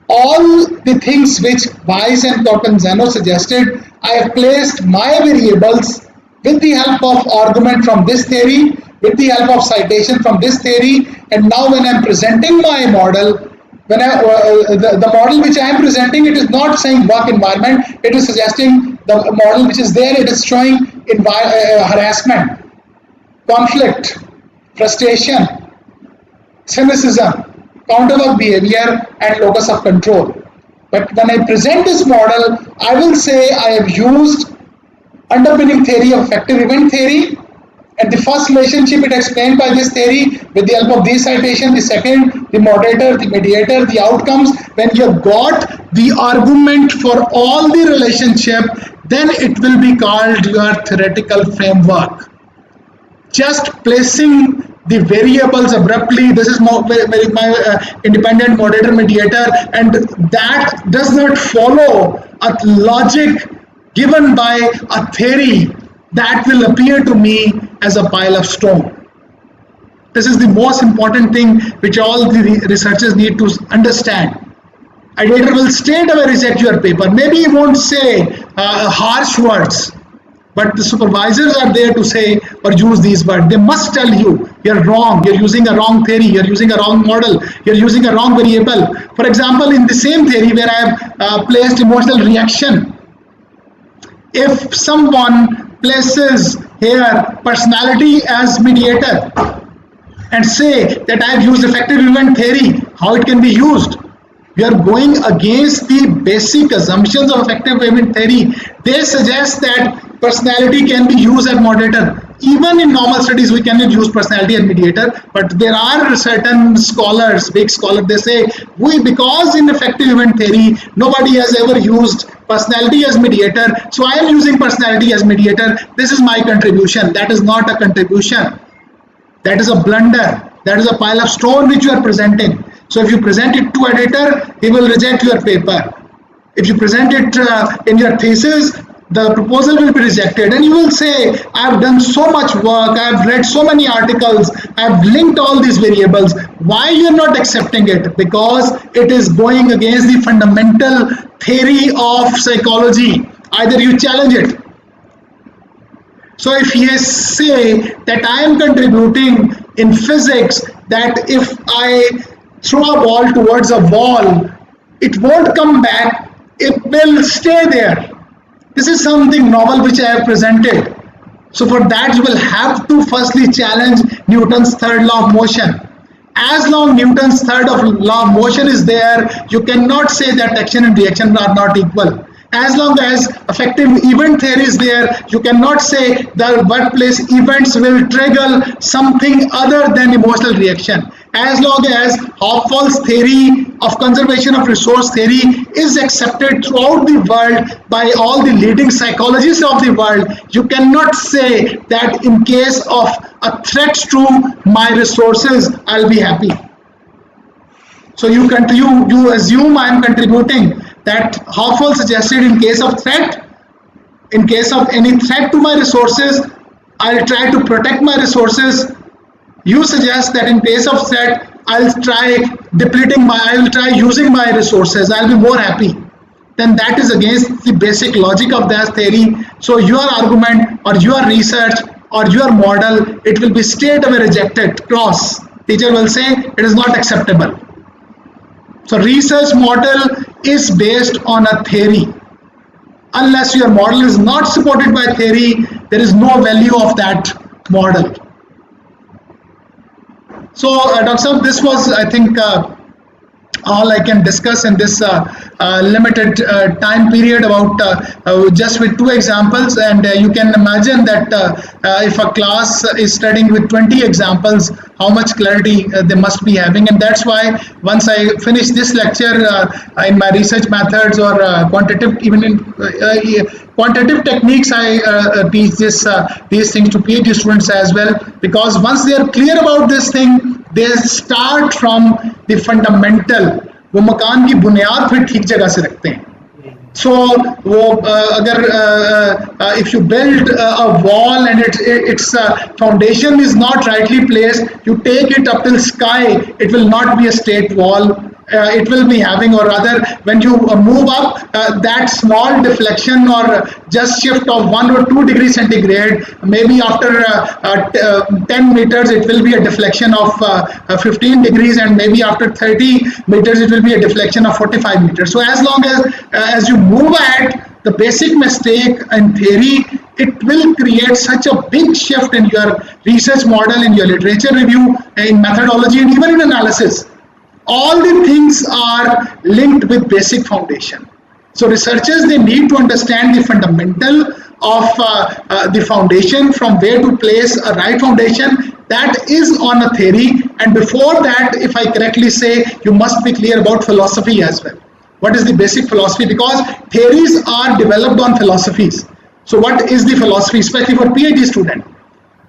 Speaker 2: all the things which Weiss and Torpenzano suggested, I have placed my variables with the help of argument from this theory, with the help of citation from this theory, and now when I am presenting my model, when the model which I am presenting, it is not saying work environment, it is suggesting the model which is there, it is showing harassment, conflict, frustration, cynicism, counterwork behavior, and locus of control. But when I present this model, I will say I have used underpinning theory of effective event theory, and the first relationship it explained by this theory with the help of these citations, the second, the moderator, the mediator, the outcomes. When you have got the argument for all the relationship, then it will be called your theoretical framework. Just placing the variables abruptly, this is my independent moderator mediator, and that does not follow a logic given by a theory, that will appear to me as a pile of stone. This is the most important thing which all the researchers need to understand. Editor will straight away reject your paper. Maybe he won't say harsh words, but the supervisors are there to say or use these words. They must tell you, you're wrong, you're using a wrong theory, you're using a wrong model, you're using a wrong variable. For example, in the same theory where I have placed emotional reaction, if someone places here personality as mediator and say that I have used effective event theory, how it can be used? We are going against the basic assumptions of effective event theory. They suggest that personality can be used as moderator. Even in normal studies, we cannot use personality as mediator, but there are certain scholars, big scholars, they say, because in effective event theory, nobody has ever used personality as mediator, so I am using personality as mediator. This is my contribution. That is not a contribution. That is a blunder. That is a pile of stone which you are presenting. So if you present it to editor, he will reject your paper. If you present it in your thesis, the proposal will be rejected, and you will say, I have done so much work, I have read so many articles, I have linked all these variables. Why you are not accepting it? Because it is going against the fundamental theory of psychology. Either you challenge it. So if you say that I am contributing in physics, that if I throw a ball towards a wall, it won't come back, it will stay there. This is something novel which I have presented. So for that you will have to firstly challenge Newton's third law of motion. As long Newton's third law of motion is there, you cannot say that action and reaction are not equal. As long as effective event theory is there, you cannot say the workplace events will trigger something other than emotional reaction. As long as Hopfall's theory of conservation of resource theory is accepted throughout the world by all the leading psychologists of the world, you cannot say that in case of a threat to my resources, I'll be happy. So you assume I am contributing. That Hopfall suggested in case of threat, in case of any threat to my resources, I'll try to protect my resources. You suggest that in case of threat, I'll try using my resources, I'll be more happy. Then that is against the basic logic of that theory. So your argument or your research or your model, it will be straight away rejected, cross. Teacher will say it is not acceptable. So research model is based on a theory. Unless your model is not supported by theory, there is no value of that model. So Dr. Saab, this was, I think, all I can discuss in this limited time period about just with two examples. And you can imagine that if a class is studying with 20 examples, how much clarity they must be having. And that's why once I finish this lecture in my research methods or quantitative, even in quantitative techniques, I teach these things to PhD students as well, because once they are clear about this thing, they start from the fundamental, वो मकान की बुनियाद फिर ठीक जगह से रखते हैं. So वो अगर if you build a wall and its foundation is not rightly placed, you take it up till sky, it will not be a straight wall. It will be having, or rather when you move up, that small deflection or just shift of 1 or 2 degrees centigrade, maybe after 10 meters it will be a deflection of 15 degrees, and maybe after 30 meters it will be a deflection of 45 meters. So as long as you move ahead, the basic mistake in theory, it will create such a big shift in your research model, in your literature review, in methodology, and even in analysis. All the things are linked with basic foundation. So researchers, they need to understand the fundamental of the foundation, from where to place a right foundation. That is on a theory, and before that, if I correctly say, you must be clear about philosophy as well. What is the basic philosophy? Because theories are developed on philosophies. So what is the philosophy, especially for PhD student?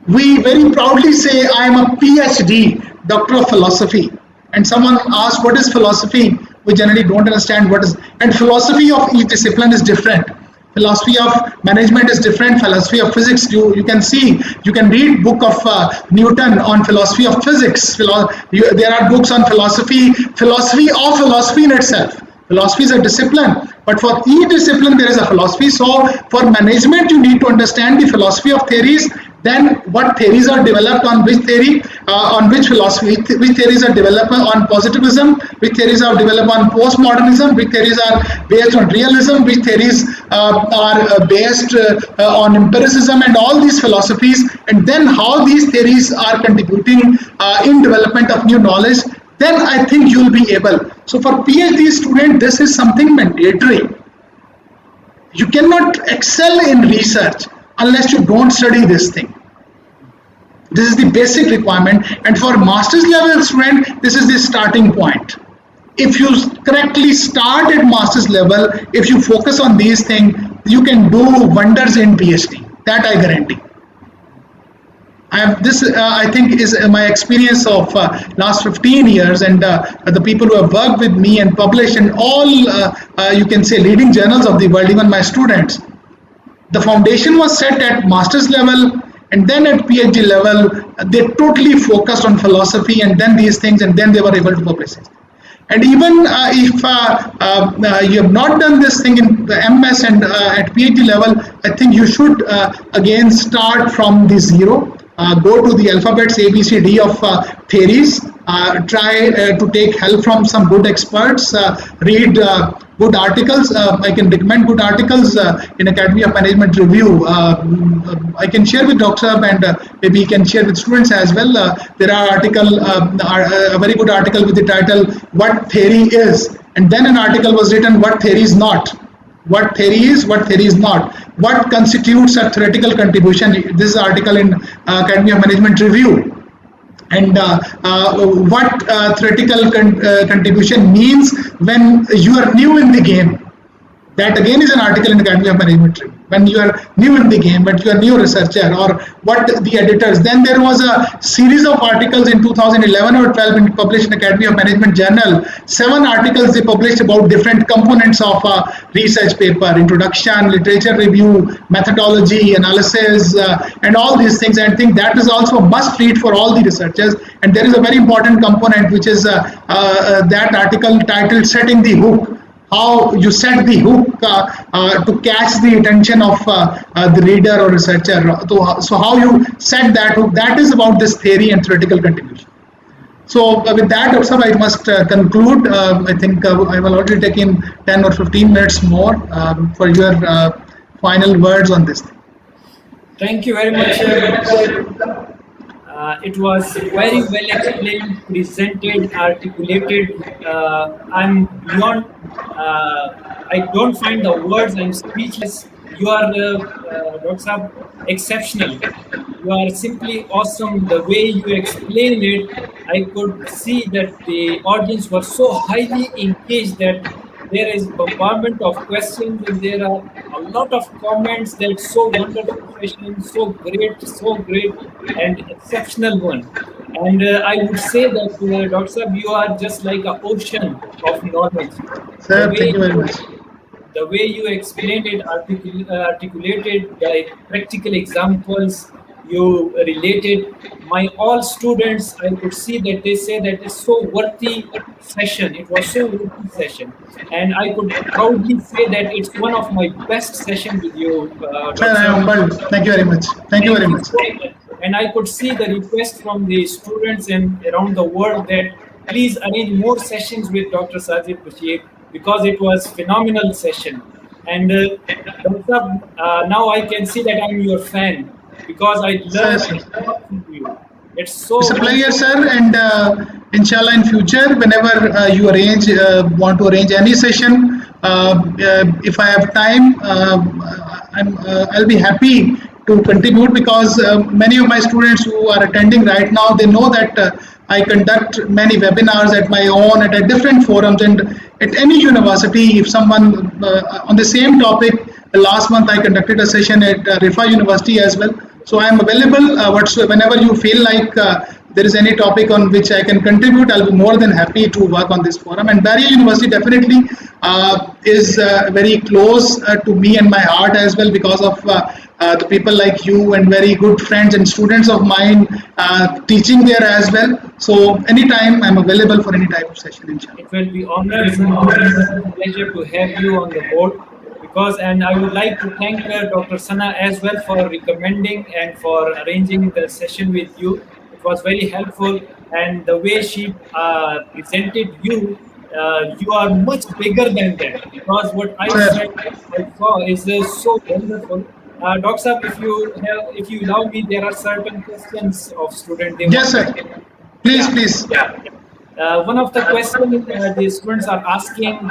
Speaker 2: We very proudly say, I am a PhD, Doctor of Philosophy. And someone asks, what is philosophy? We generally don't understand what is, and philosophy of each discipline is different. Philosophy of management is different. Philosophy of physics, you can see, you can read book of Newton on philosophy of physics. There are books on philosophy of philosophy in itself. Philosophy is a discipline, but for each discipline there is a philosophy. So for management, you need to understand the philosophy of theories. Then what theories are developed on which theory, on which philosophy, which theories are developed on positivism, which theories are developed on postmodernism, which theories are based on realism, which theories are based on empiricism, and all these philosophies, and then how these theories are contributing in development of new knowledge. Then I think you will be able. So for PhD student, this is something mandatory. You cannot excel in research unless you don't study this thing. This is the basic requirement, and for master's level student, this is the starting point. If you correctly start at master's level, if you focus on these things, you can do wonders in PhD. That I guarantee. I think is my experience of last 15 years, and the people who have worked with me and published in all you can say leading journals of the world, even my students. The foundation was set at master's level, and then at PhD level they totally focused on philosophy and then these things, and then they were able to publish it. And even if you have not done this thing in the MS and at PhD level, I think you should again start from the zero. Go to the alphabets ABCD of theories, try to take help from some good experts, read good articles. I can recommend good articles in Academy of Management Review. I can share with Dr. and maybe you can share with students as well. There are a very good article with the title "What Theory Is," and then an article was written "What Theory Is Not." What theory is, what theory is not, what constitutes a theoretical contribution. This is an article in Academy of Management Review. And what theoretical contribution means when you are new in the game. That again is an article in Academy of Management Review. When you are new in the game, but you are new researcher, or what the editors. Then there was a series of articles in 2011 or 12 published in Academy of Management Journal. 7 articles they published about different components of a research paper: introduction, literature review, methodology, analysis, and all these things. And I think that is also a must read for all the researchers. And there is a very important component which is that article titled "Setting the Hook." How you set the hook to catch the attention of the reader or researcher. So how you set that hook, that is about this theory and theoretical contribution. So with that, Dr. I must conclude. I think I will already take in 10 or 15 minutes more for your final words on this thing.
Speaker 1: Thank you very much. It was very well explained, presented, articulated. I'm beyond. Uh, I don't find the words. I'm speechless. You are, Dr. Saab, exceptional. You are simply awesome. The way you explain it, I could see that the audience was so highly engaged that there is bombardment of questions and there are a lot of comments that so wonderful session, so great and exceptional one. And I would say that, Dr. Saab, you are just like an ocean of knowledge. The
Speaker 2: Sir, thank
Speaker 1: way
Speaker 2: you very
Speaker 1: you
Speaker 2: much.
Speaker 1: the way you explained it, articulated the practical examples you related, my all students, I could see that they say that it's so worthy session. It was so worthy session, and I could proudly say that it's one of my best session with you,
Speaker 2: Sir, I
Speaker 1: Dr.
Speaker 2: am humbled. Thank you very much. Thank you
Speaker 1: Thank
Speaker 2: very
Speaker 1: you
Speaker 2: much.
Speaker 1: so much. And I could see the request from the students and around the world that please arrange more sessions with Dr. Sajid Bashir because it was phenomenal session. And Dr. Now I can see that I'm your fan because I
Speaker 2: Sir,
Speaker 1: learn
Speaker 2: sir.
Speaker 1: a lot from you. It's so
Speaker 2: It's a pleasure,
Speaker 1: wonderful.
Speaker 2: sir, and inshallah in future, whenever you want to arrange any session, if I have time, I'll be happy to contribute because many of my students who are attending right now, they know that I conduct many webinars at my own, at different forums, and at any university. If someone on the same topic, last month I conducted a session at Rifa University as well. So I am available whenever you feel like there is any topic on which I can contribute. I'll be more than happy to work on this forum. And Bahria University definitely is very close to me and my heart as well because of the people like you and very good friends and students of mine teaching there as well. So anytime I'm available for any type of session, inshallah.
Speaker 1: It will be honored and a pleasure to have you on the board because, and I would like to thank Dr. Sana as well for recommending and for arranging the session with you. It was very helpful, and the way she presented you, you are much bigger than that because what I said, I saw is so wonderful. Dr. Saab, if you allow me, there are certain questions of students they
Speaker 2: Yes,
Speaker 1: want
Speaker 2: sir.
Speaker 1: to.
Speaker 2: Please,
Speaker 1: Yeah.
Speaker 2: please.
Speaker 1: One of the questions the students are asking,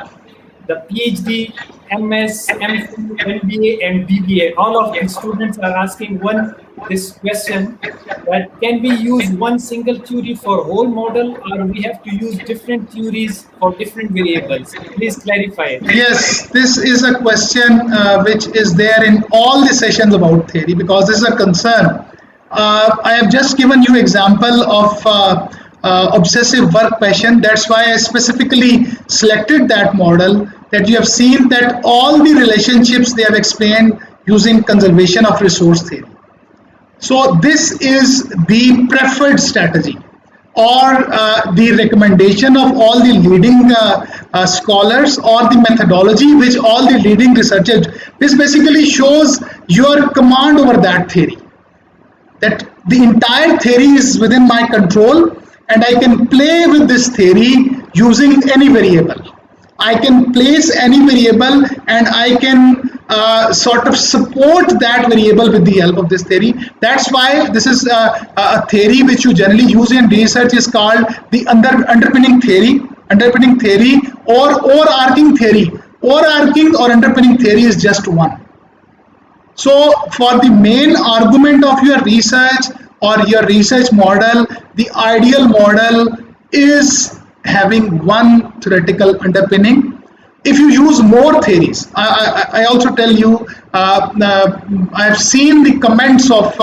Speaker 1: the PhD, MS, MPhil, MBA, and BBA, all of the students are asking this question that can we use one single theory for whole model or we have to use different theories for different variables? Please clarify it.
Speaker 2: Yes, this is a question which is there in all the sessions about theory because this is a concern. I have just given you example of obsessive work passion. That's why I specifically selected that model. That you have seen that all the relationships they have explained using conservation of resource theory. So this is the preferred strategy or the recommendation of all the leading scholars or the methodology which all the leading researchers. This basically shows your command over that theory. That the entire theory is within my control and I can play with this theory using any variable. I can place any variable and I can sort of support that variable with the help of this theory. That's why this is a theory which you generally use in research is called the underpinning theory. Underpinning theory or overarching theory. Overarching or underpinning theory is just one. So for the main argument of your research or your research model, the ideal model is having one theoretical underpinning. If you use more theories, I also tell you, I have seen the comments of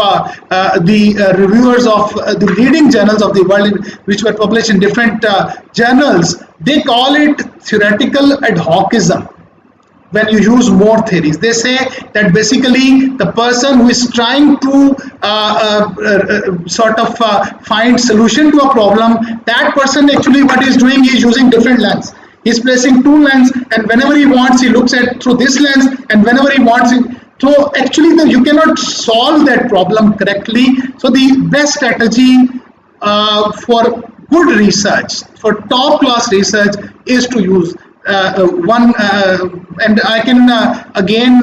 Speaker 2: the reviewers of the leading journals of the world, which were published in different journals. They call it theoretical ad hocism. When you use more theories, they say that basically the person who is trying to sort of find solution to a problem, that person actually what he's doing is using different lens. He's placing two lens, and whenever he wants, he looks at through this lens, and whenever he wants, so actually you cannot solve that problem correctly. So the best strategy for good research, for top class research, is to use one, and I can again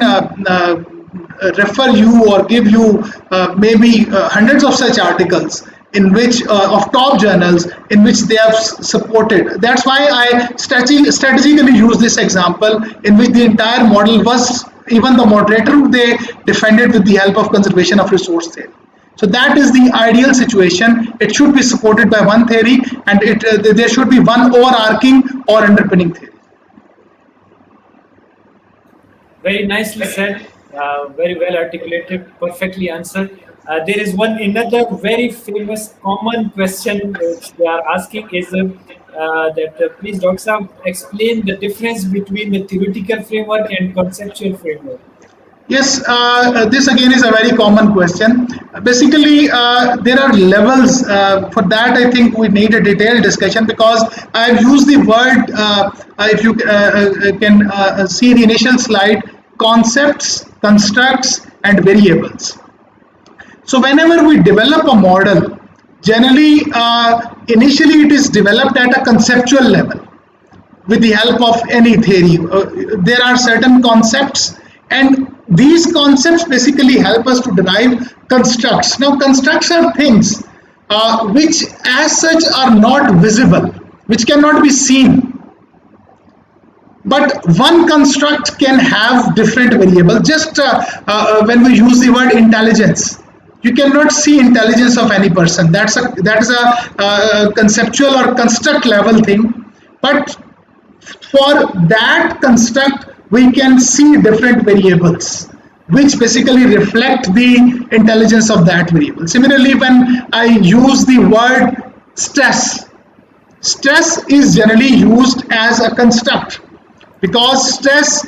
Speaker 2: refer you or give you maybe hundreds of such articles in which of top journals in which they have supported. That's why I strategically use this example in which the entire model was, even the moderator, they defended with the help of conservation of resource theory. So that is the ideal situation. It should be supported by one theory, and there should be one overarching or underpinning theory.
Speaker 1: Very nicely said, very well articulated, perfectly answered. There is another very famous common question which they are asking is that please, Dr. Saab, explain the difference between the theoretical framework and conceptual framework.
Speaker 2: Yes, this again is a very common question. Basically, there are levels. For that, I think we need a detailed discussion, because I have used the word, if you can see the initial slide, concepts, constructs, and variables. So whenever we develop a model, generally, initially it is developed at a conceptual level with the help of any theory. There are certain concepts, and these concepts basically help us to derive constructs. Now, constructs are things which as such are not visible, which cannot be seen. But one construct can have different variables. Just when we use the word intelligence, you cannot see intelligence of any person. That is a conceptual or construct level thing. But for that construct, we can see different variables which basically reflect the intelligence of that variable. Similarly, when I use the word stress, stress is generally used as a construct, because stress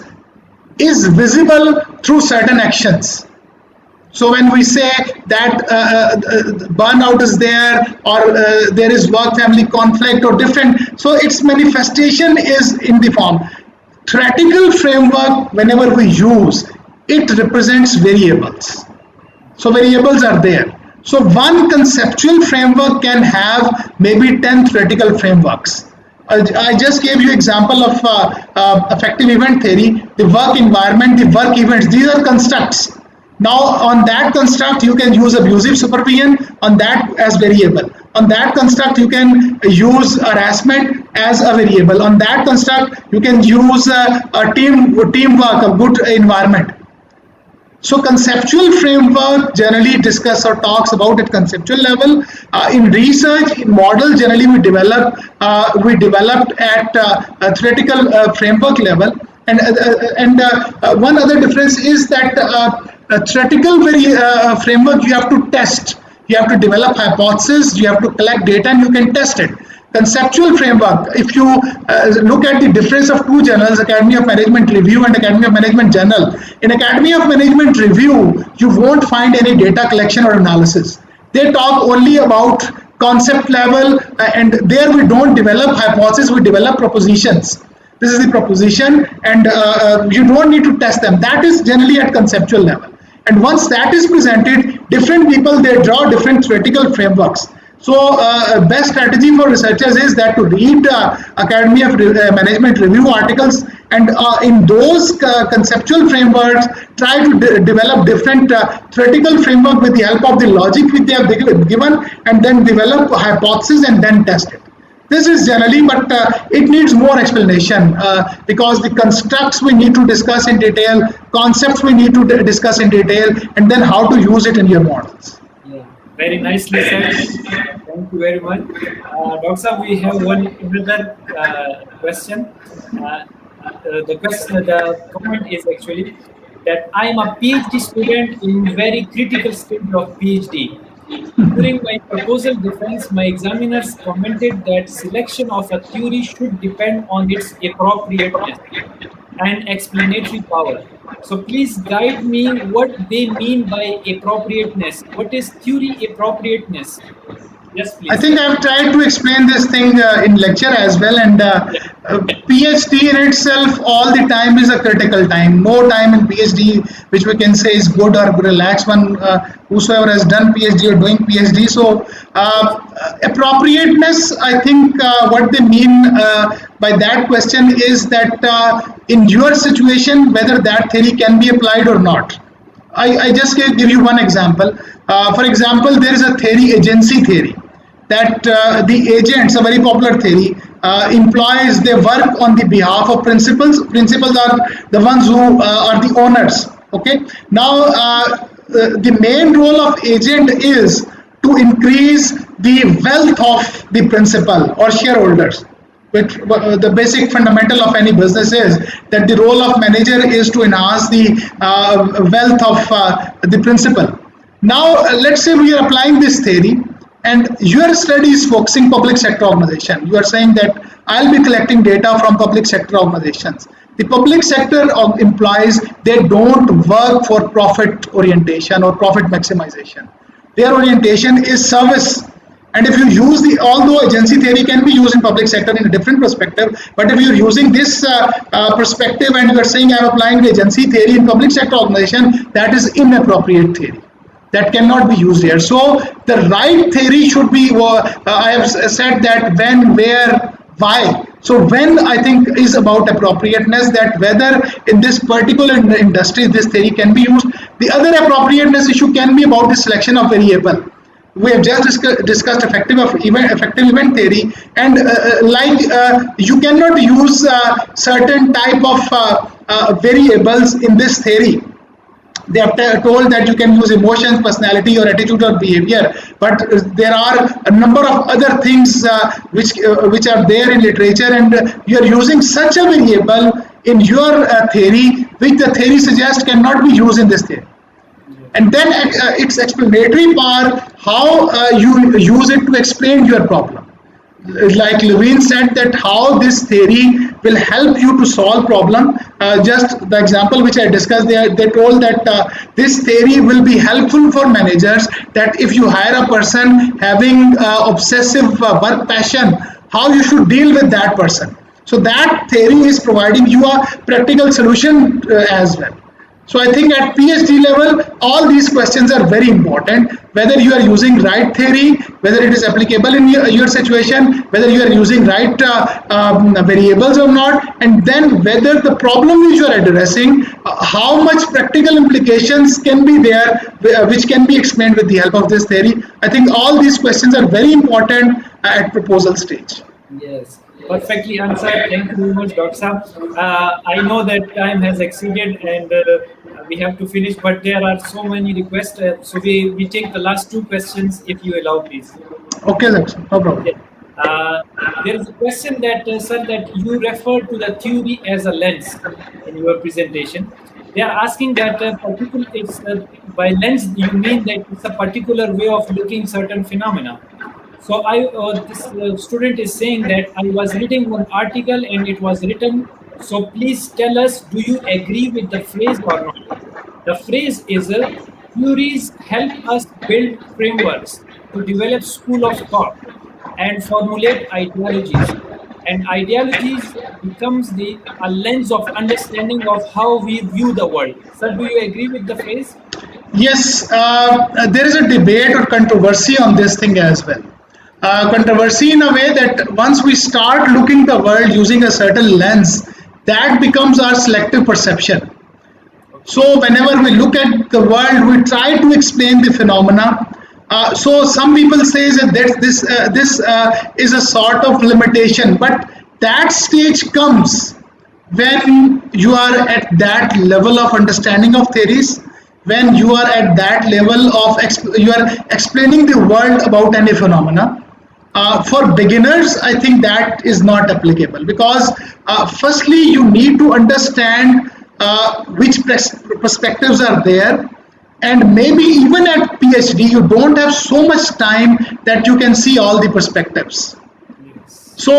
Speaker 2: is visible through certain actions. So when we say that burnout is there, or there is work-family conflict or different, so its manifestation is in the form. Theoretical framework, whenever we use, it represents variables. So variables are there. So one conceptual framework can have maybe 10 theoretical frameworks. I just gave you example of affective event theory, the work environment, the work events. These are constructs. Now on that construct you can use abusive supervision on that as variable. On that construct you can use harassment as a variable. On that construct you can use a teamwork, a good environment. So conceptual framework generally discuss or talks about at conceptual level. In research, in model, generally we developed at a theoretical framework level. And one other difference is that a theoretical framework you have to test. You have to develop hypotheses, you have to collect data, and you can test it. Conceptual framework, if you look at the difference of two journals, Academy of Management Review and Academy of Management Journal. In Academy of Management Review, you won't find any data collection or analysis. They talk only about concept level, and there we don't develop hypotheses, we develop propositions. This is the proposition, and you don't need to test them. That is generally at conceptual level. And once that is presented, different people, they draw different theoretical frameworks. So best strategy for researchers is that to read Academy of Management Review articles, and in those conceptual frameworks, try to develop different theoretical framework with the help of the logic which they have given, and then develop hypotheses and then test it. This is generally, but it needs more explanation because the constructs we need to discuss in detail, concepts we need to discuss in detail, and then how to use it in your models.
Speaker 1: Yeah, very nicely said. Thank you very much. Doctor, we have another question. The comment is actually that I am a PhD student in very critical stage of PhD. During my proposal defense, my examiners commented that selection of a theory should depend on its appropriateness and explanatory power. So please guide me what they mean by appropriateness. What is theory appropriateness? Yes, please.
Speaker 2: I think I've tried to explain this thing in lecture as well, and PhD in itself all the time is a critical time. No time in PhD which we can say is good or relaxed one. Whosoever has done PhD or doing PhD. So appropriateness, I think what they mean by that question is that in your situation, whether that theory can be applied or not. I just give you one example. For example, there is a theory, agency theory, that the agents, a very popular theory, employees, they work on the behalf of principals. Principals are the ones who are the owners. Okay. Now, the main role of agent is to increase the wealth of the principal or shareholders. Which the basic fundamental of any business is that the role of manager is to enhance the wealth of the principal. Now, let's say we are applying this theory, and your study is focusing public sector organization. You are saying that I'll be collecting data from public sector organizations. The public sector of employees, they don't work for profit orientation or profit maximization. Their orientation is service. And if you use although agency theory can be used in public sector in a different perspective, but if you're using this perspective and you're saying I'm applying the agency theory in public sector organization, that is inappropriate theory. That cannot be used here. So the right theory should be, I have said that when, where, why. So when, I think, is about appropriateness, that whether in this particular industry this theory can be used. The other appropriateness issue can be about the selection of variable. We have just discussed effective event theory, and you cannot use certain type of variables in this theory. They have told that you can use emotions, personality, or attitude or behavior, but there are a number of other things which are there in literature, and you are using such a variable in your theory, which the theory suggests cannot be used in this theory. And then its explanatory power, how you use it to explain your problem. Like Levine said, that how this theory will help you to solve problem. Just the example which I discussed, they told that this theory will be helpful for managers, that if you hire a person having obsessive work passion, how you should deal with that person. So that theory is providing you a practical solution as well. So I think at PhD level, all these questions are very important, whether you are using right theory, whether it is applicable in your situation, whether you are using right variables or not, and then whether the problem which you are addressing, how much practical implications can be there, which can be explained with the help of this theory. I think all these questions are very important at proposal stage.
Speaker 1: Yes. Perfectly answered. Thank you very much, Dr. Saab. I know that time has exceeded and we have to finish, but there are so many requests. So we take the last two questions, if you allow, please.
Speaker 2: Okay, that's no problem.
Speaker 1: Yeah. There is a question that, sir, that you referred to the theory as a lens in your presentation. They are asking that by lens, you mean that it's a particular way of looking certain phenomena. So this student is saying that I was reading one article and it was written, so please tell us, do you agree with the phrase or not? The phrase is, theories help us build frameworks to develop school of thought and formulate ideologies. And ideologies becomes a lens of understanding of how we view the world. Sir, do you agree with the phrase?
Speaker 2: Yes, there is a debate or controversy on this thing as well. Controversy in a way that once we start looking the world using a certain lens, that becomes our selective perception. So whenever we look at the world, we try to explain the phenomena. So some people say that this is a sort of limitation, but that stage comes when you are at that level of understanding of theories, when you are at that level of you are explaining the world about any phenomena. For beginners, I think that is not applicable, because firstly you need to understand which perspectives are there, and maybe even at PhD you don't have so much time that you can see all the perspectives. So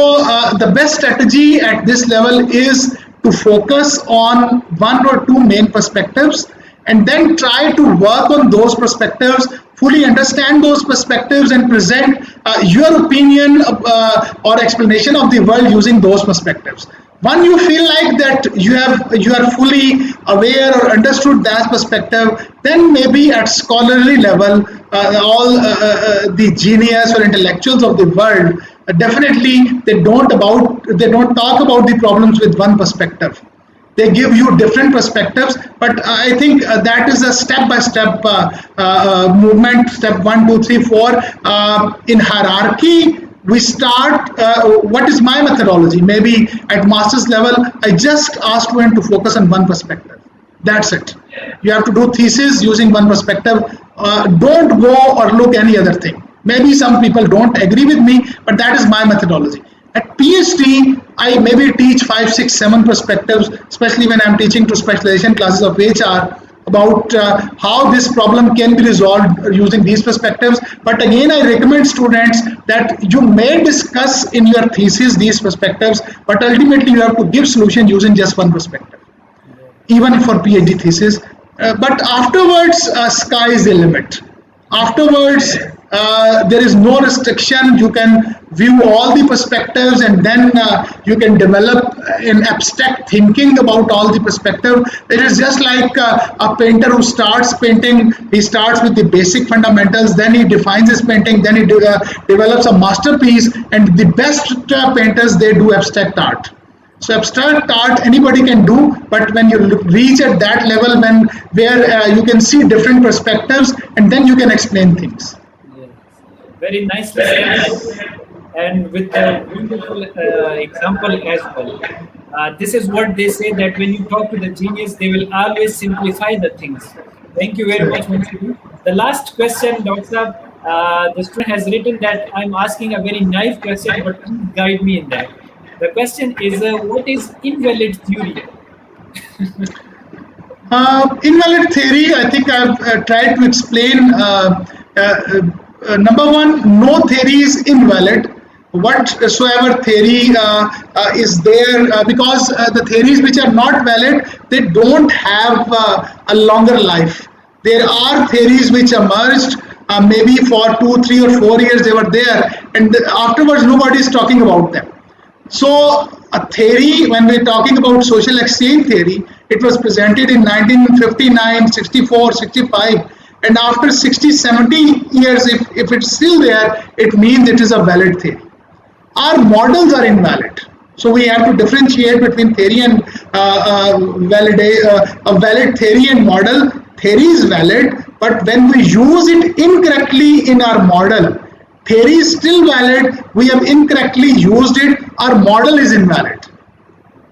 Speaker 2: the best strategy at this level is to focus on one or two main perspectives and then try to work on those perspectives, fully understand those perspectives and present your opinion or explanation of the world using those perspectives. When you feel like that you are fully aware or understood that perspective, then maybe at scholarly level, all the genius or intellectuals of the world, definitely they don't talk about the problems with one perspective. They give you different perspectives, but I think that is a step-by-step movement. Step 1, 2, 3, 4 in hierarchy. We start. What is my methodology? Maybe at master's level, I just ask student to focus on one perspective. That's it. You have to do thesis using one perspective. Don't go or look any other thing. Maybe some people don't agree with me, but that is my methodology. At PhD, I maybe teach 5, 6, 7 perspectives, especially when I'm teaching to specialization classes of HR about how this problem can be resolved using these perspectives. But again, I recommend students that you may discuss in your thesis these perspectives, but ultimately you have to give solution using just one perspective, even for PhD thesis. But afterwards, sky is the limit. Afterwards, there is no restriction. You can view all the perspectives, and then you can develop an abstract thinking about all the perspective. It is just like a painter who starts painting. He starts with the basic fundamentals, then he defines his painting, then he develops a masterpiece. And the best painters, they do abstract art. So abstract art anybody can do, but when you reach at that level, where you can see different perspectives, and then you can explain things.
Speaker 1: Yes. Very nicely said, and with a wonderful example as well. This is what they say, that when you talk to the genius, they will always simplify the things. Thank you very much, Mansoor. The last question, Dr. The student has written that I'm asking a very naive question, but please guide me in that. The question is, what is invalid theory?
Speaker 2: Invalid theory, I think I've tried to explain. Number one, no theory is invalid. Whatsoever theory is there, because the theories which are not valid, they don't have a longer life. There are theories which emerged maybe for 2, 3, or 4 years they were there, and afterwards nobody is talking about them. So a theory, when we're talking about social exchange theory, it was presented in 1959, 64, 65, and after 60, 70 years, if it's still there, it means it is a valid theory. Our models are invalid. So we have to differentiate between theory and a valid theory and model. Theory is valid, but when we use it incorrectly in our model, theory is still valid, we have incorrectly used it, our model is invalid.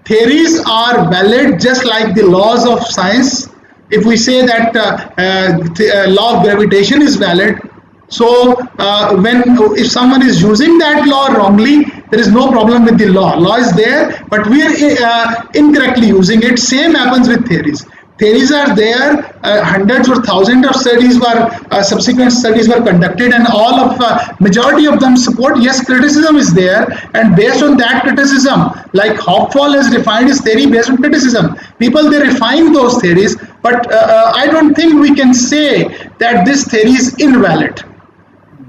Speaker 2: Theories are valid just like the laws of science. If we say that law of gravitation is valid, so if someone is using that law wrongly, there is no problem with the law. Law is there, but we are incorrectly using it. Same happens with theories. Theories are there, hundreds or thousands of studies subsequent studies were conducted, and all of majority of them support. Yes, criticism is there, and based on that criticism, like Hopfall has defined his theory based on criticism. People, they refine those theories, but I don't think we can say that this theory is invalid.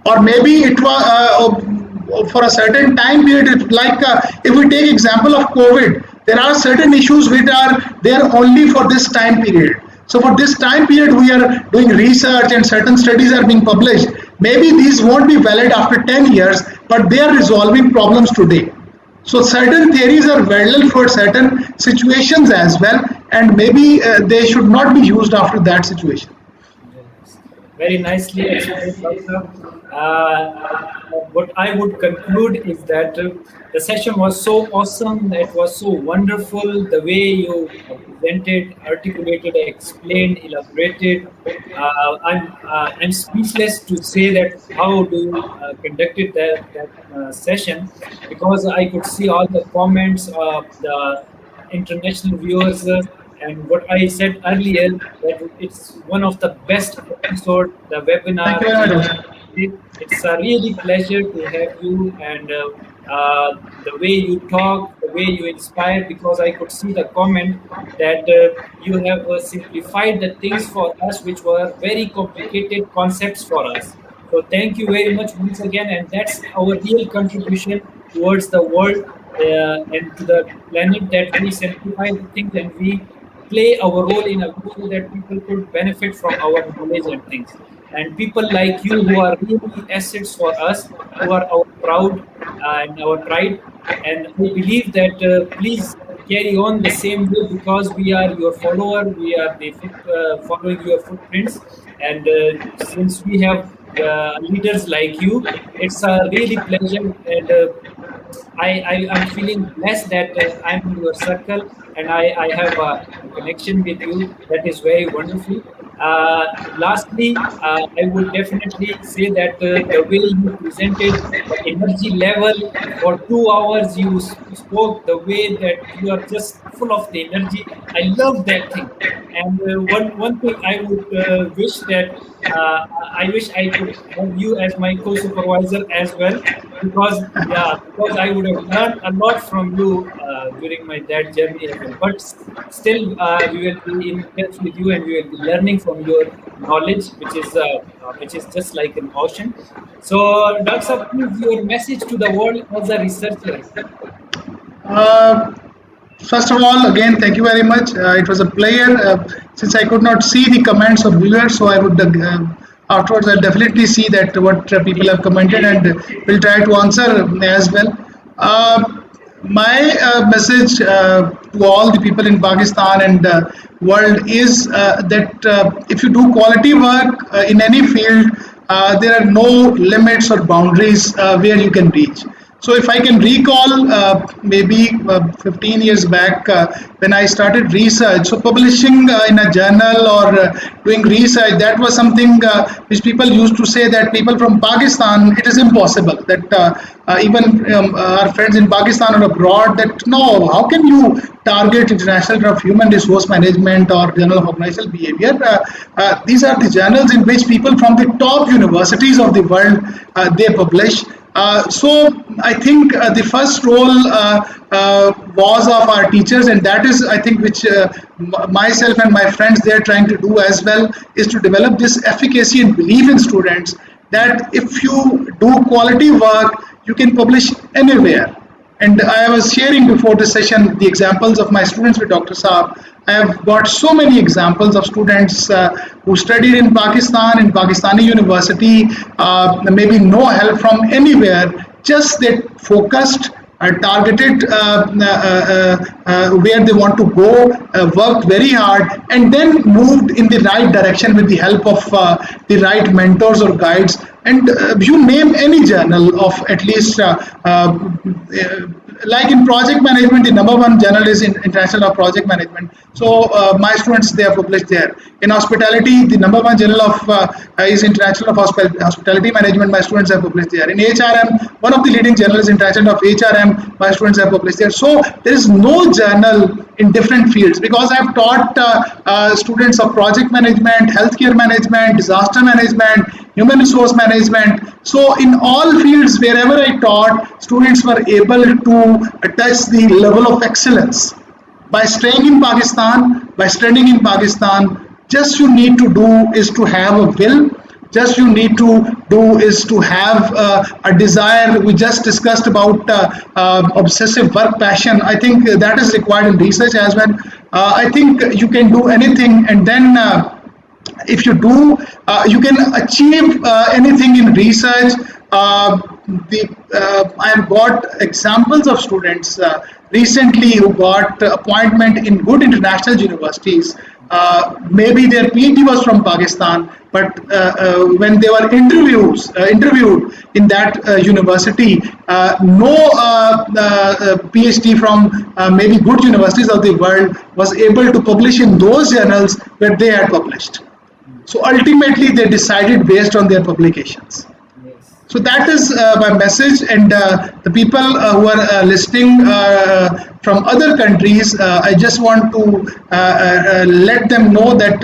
Speaker 2: Or maybe it was for a certain time period, like if we take example of COVID, there are certain issues which are there only for this time period. So for this time period, we are doing research and certain studies are being published. Maybe these won't be valid after 10 years, but they are resolving problems today. So certain theories are valid for certain situations as well, and maybe they should not be used after that situation.
Speaker 1: Yes. Very nicely explained, Doctor. What I would conclude is that the session was so awesome. It was so wonderful. The way you presented, articulated, explained, elaborated. I'm speechless to say that how do you conducted that session, because I could see all the comments of the international viewers. And what I said earlier, that it's one of the best episode, the webinar.
Speaker 2: Thank you very much.
Speaker 1: It's a really pleasure to have you, and the way you talk, the way you inspire, because I could see the comment that you have simplified the things for us which were very complicated concepts for us. So thank you very much once again, and that's our real contribution towards the world and to the planet, that we simplify the things and we play our role in a way so that people could benefit from our knowledge and things. And people like you who are really assets for us, who are our proud and our pride. And we believe that please carry on the same way because we are your follower, we are following your footprints, and since we have leaders like you, it's a really pleasure, and I'm feeling blessed that I'm in your circle and I have a connection with you that is very wonderful. Lastly, I would definitely say that the way you presented the energy level for 2 hours, you spoke the way that you are just full of the energy. I love that thing. And one thing I would wish that I wish I could have you as my co-supervisor as well, because I would have learned a lot from you during my that journey as well. But still, we will be in touch with you, and we will be learning from your knowledge, which is just like an ocean. So, Dr. Saab, please your message to the world as a researcher.
Speaker 2: Uh, First of all, again, thank you very much. It was a pleasure. Since I could not see the comments of viewers, so I would afterwards I'll definitely see that what people have commented and will try to answer as well. My message to all the people in Pakistan and world is that if you do quality work in any field, there are no limits or boundaries where you can reach. So if I can recall, maybe 15 years back, when I started research, so publishing in a journal or doing research, that was something which people used to say that people from Pakistan, it is impossible. That even our friends in Pakistan or abroad, that no, how can you target International Journal of Human Resource Management or Journal of Organizational Behavior? These are the journals in which people from the top universities of the world, they publish. So I think the first role was of our teachers, and that is, I think, which myself and my friends they are trying to do as well, is to develop this efficacy and belief in students that if you do quality work, you can publish anywhere. And I was sharing before the session the examples of my students with Dr. Saab. I have got so many examples of students who studied in Pakistan, in Pakistani university, maybe no help from anywhere, just they focused, targeted where they want to go, worked very hard, and then moved in the right direction with the help of the right mentors or guides. And you name any journal of at least like in project management, the number one journal is in International of Project Management. So my students, they are published there. In hospitality, the number one journal of is International of Hospitality Management. My students are published there. In HRM, one of the leading journals is International of HRM. My students are published there. So there is no journal in different fields, because I have taught students of project management, healthcare management, disaster management, human resource management. So in all fields, wherever I taught, students were able to touch the level of excellence. By staying in Pakistan, by studying in Pakistan, just you need to do is to have a will. Just you need to do is to have a desire. We just discussed about obsessive work passion. I think that is required in research as well. I think you can do anything, and then if you do, you can achieve anything in research. I have got examples of students recently who got appointment in good international universities. Maybe their PhD was from Pakistan, but when they were interviewed in that university, no PhD from maybe good universities of the world was able to publish in those journals where they had published. So ultimately, they decided based on their publications.
Speaker 1: Yes.
Speaker 2: So that is my message, and the people who are listening from other countries, I just want to let them know that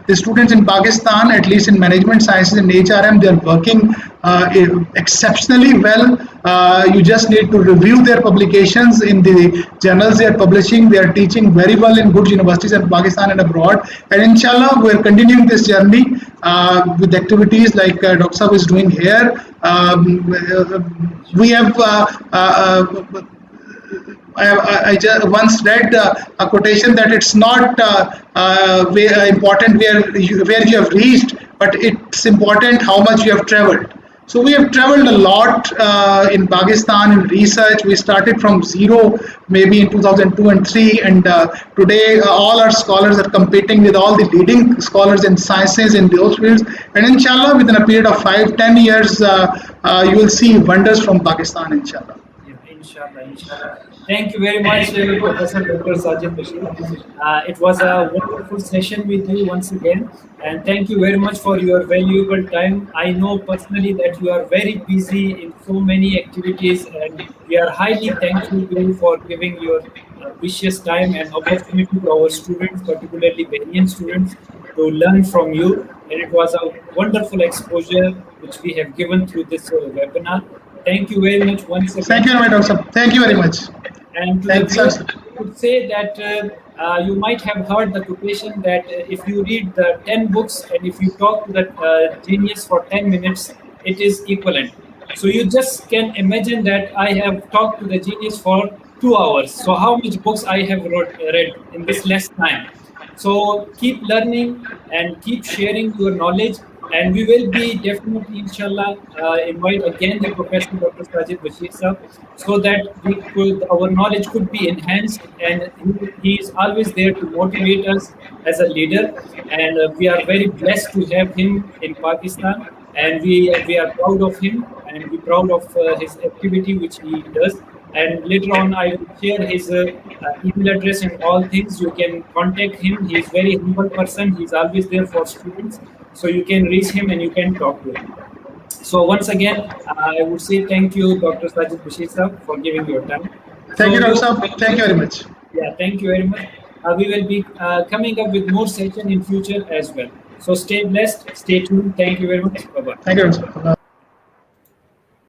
Speaker 2: the students in Pakistan, at least in management sciences and HRM, they are working exceptionally well. You just need to review their publications in the journals they are publishing. They are teaching very well in good universities in Pakistan and abroad. And inshallah, we are continuing this journey with activities like Dr. Saab is doing here. We have I just once read a quotation that it's not important where you have reached, but it's important how much you have traveled. So we have traveled a lot in Pakistan in research. We started from zero, maybe in 2002 and three, and today all our scholars are competing with all the leading scholars in sciences in those fields. And inshallah, within a period of 5, 10 years, you will see wonders from Pakistan, inshallah.
Speaker 1: Yeah, inshallah, inshallah. Thank you very much, Professor Dr. Sajid Bashir. It was a wonderful session with you once again, and thank you very much for your valuable time. I know personally that you are very busy in so many activities, and we are highly thankful to you for giving your precious time and opportunity to our students, particularly Bahrain students, to learn from you. And it was a wonderful exposure which we have given through this webinar. Thank you very much once
Speaker 2: Thank
Speaker 1: again.
Speaker 2: you very much, Dr. Thank you very much.
Speaker 1: And to the
Speaker 2: Thanks,
Speaker 1: viewers,
Speaker 2: sir.
Speaker 1: I would say that you might have heard the quotation that if you read the 10 books and if you talk to the genius for 10 minutes, it is equivalent. So you just can imagine that I have talked to the genius for 2 hours. So how much books I have read in this less time. So keep learning and keep sharing your knowledge. And we will be definitely, inshallah, invite again the Professor Dr. Sajid Bashir sir, so that our knowledge could be enhanced. And he is always there to motivate us as a leader. And we are very blessed to have him in Pakistan. And we are proud of him, and we're proud of his activity which he does. And later on, I will share his email address and all things. You can contact him. He's very humble person. He's always there for students. So you can reach him and you can talk to him. So once again, I would say thank you, Dr. Sajid Bashir sir, for giving your time.
Speaker 2: Thank
Speaker 1: So
Speaker 2: you, Dr. Saab. Thank you very much.
Speaker 1: yeah, thank you very much. We will be coming up with more session in future as well. So stay blessed, stay tuned. Thank you very much. Bye bye.
Speaker 2: Thank you, Dr. Saab.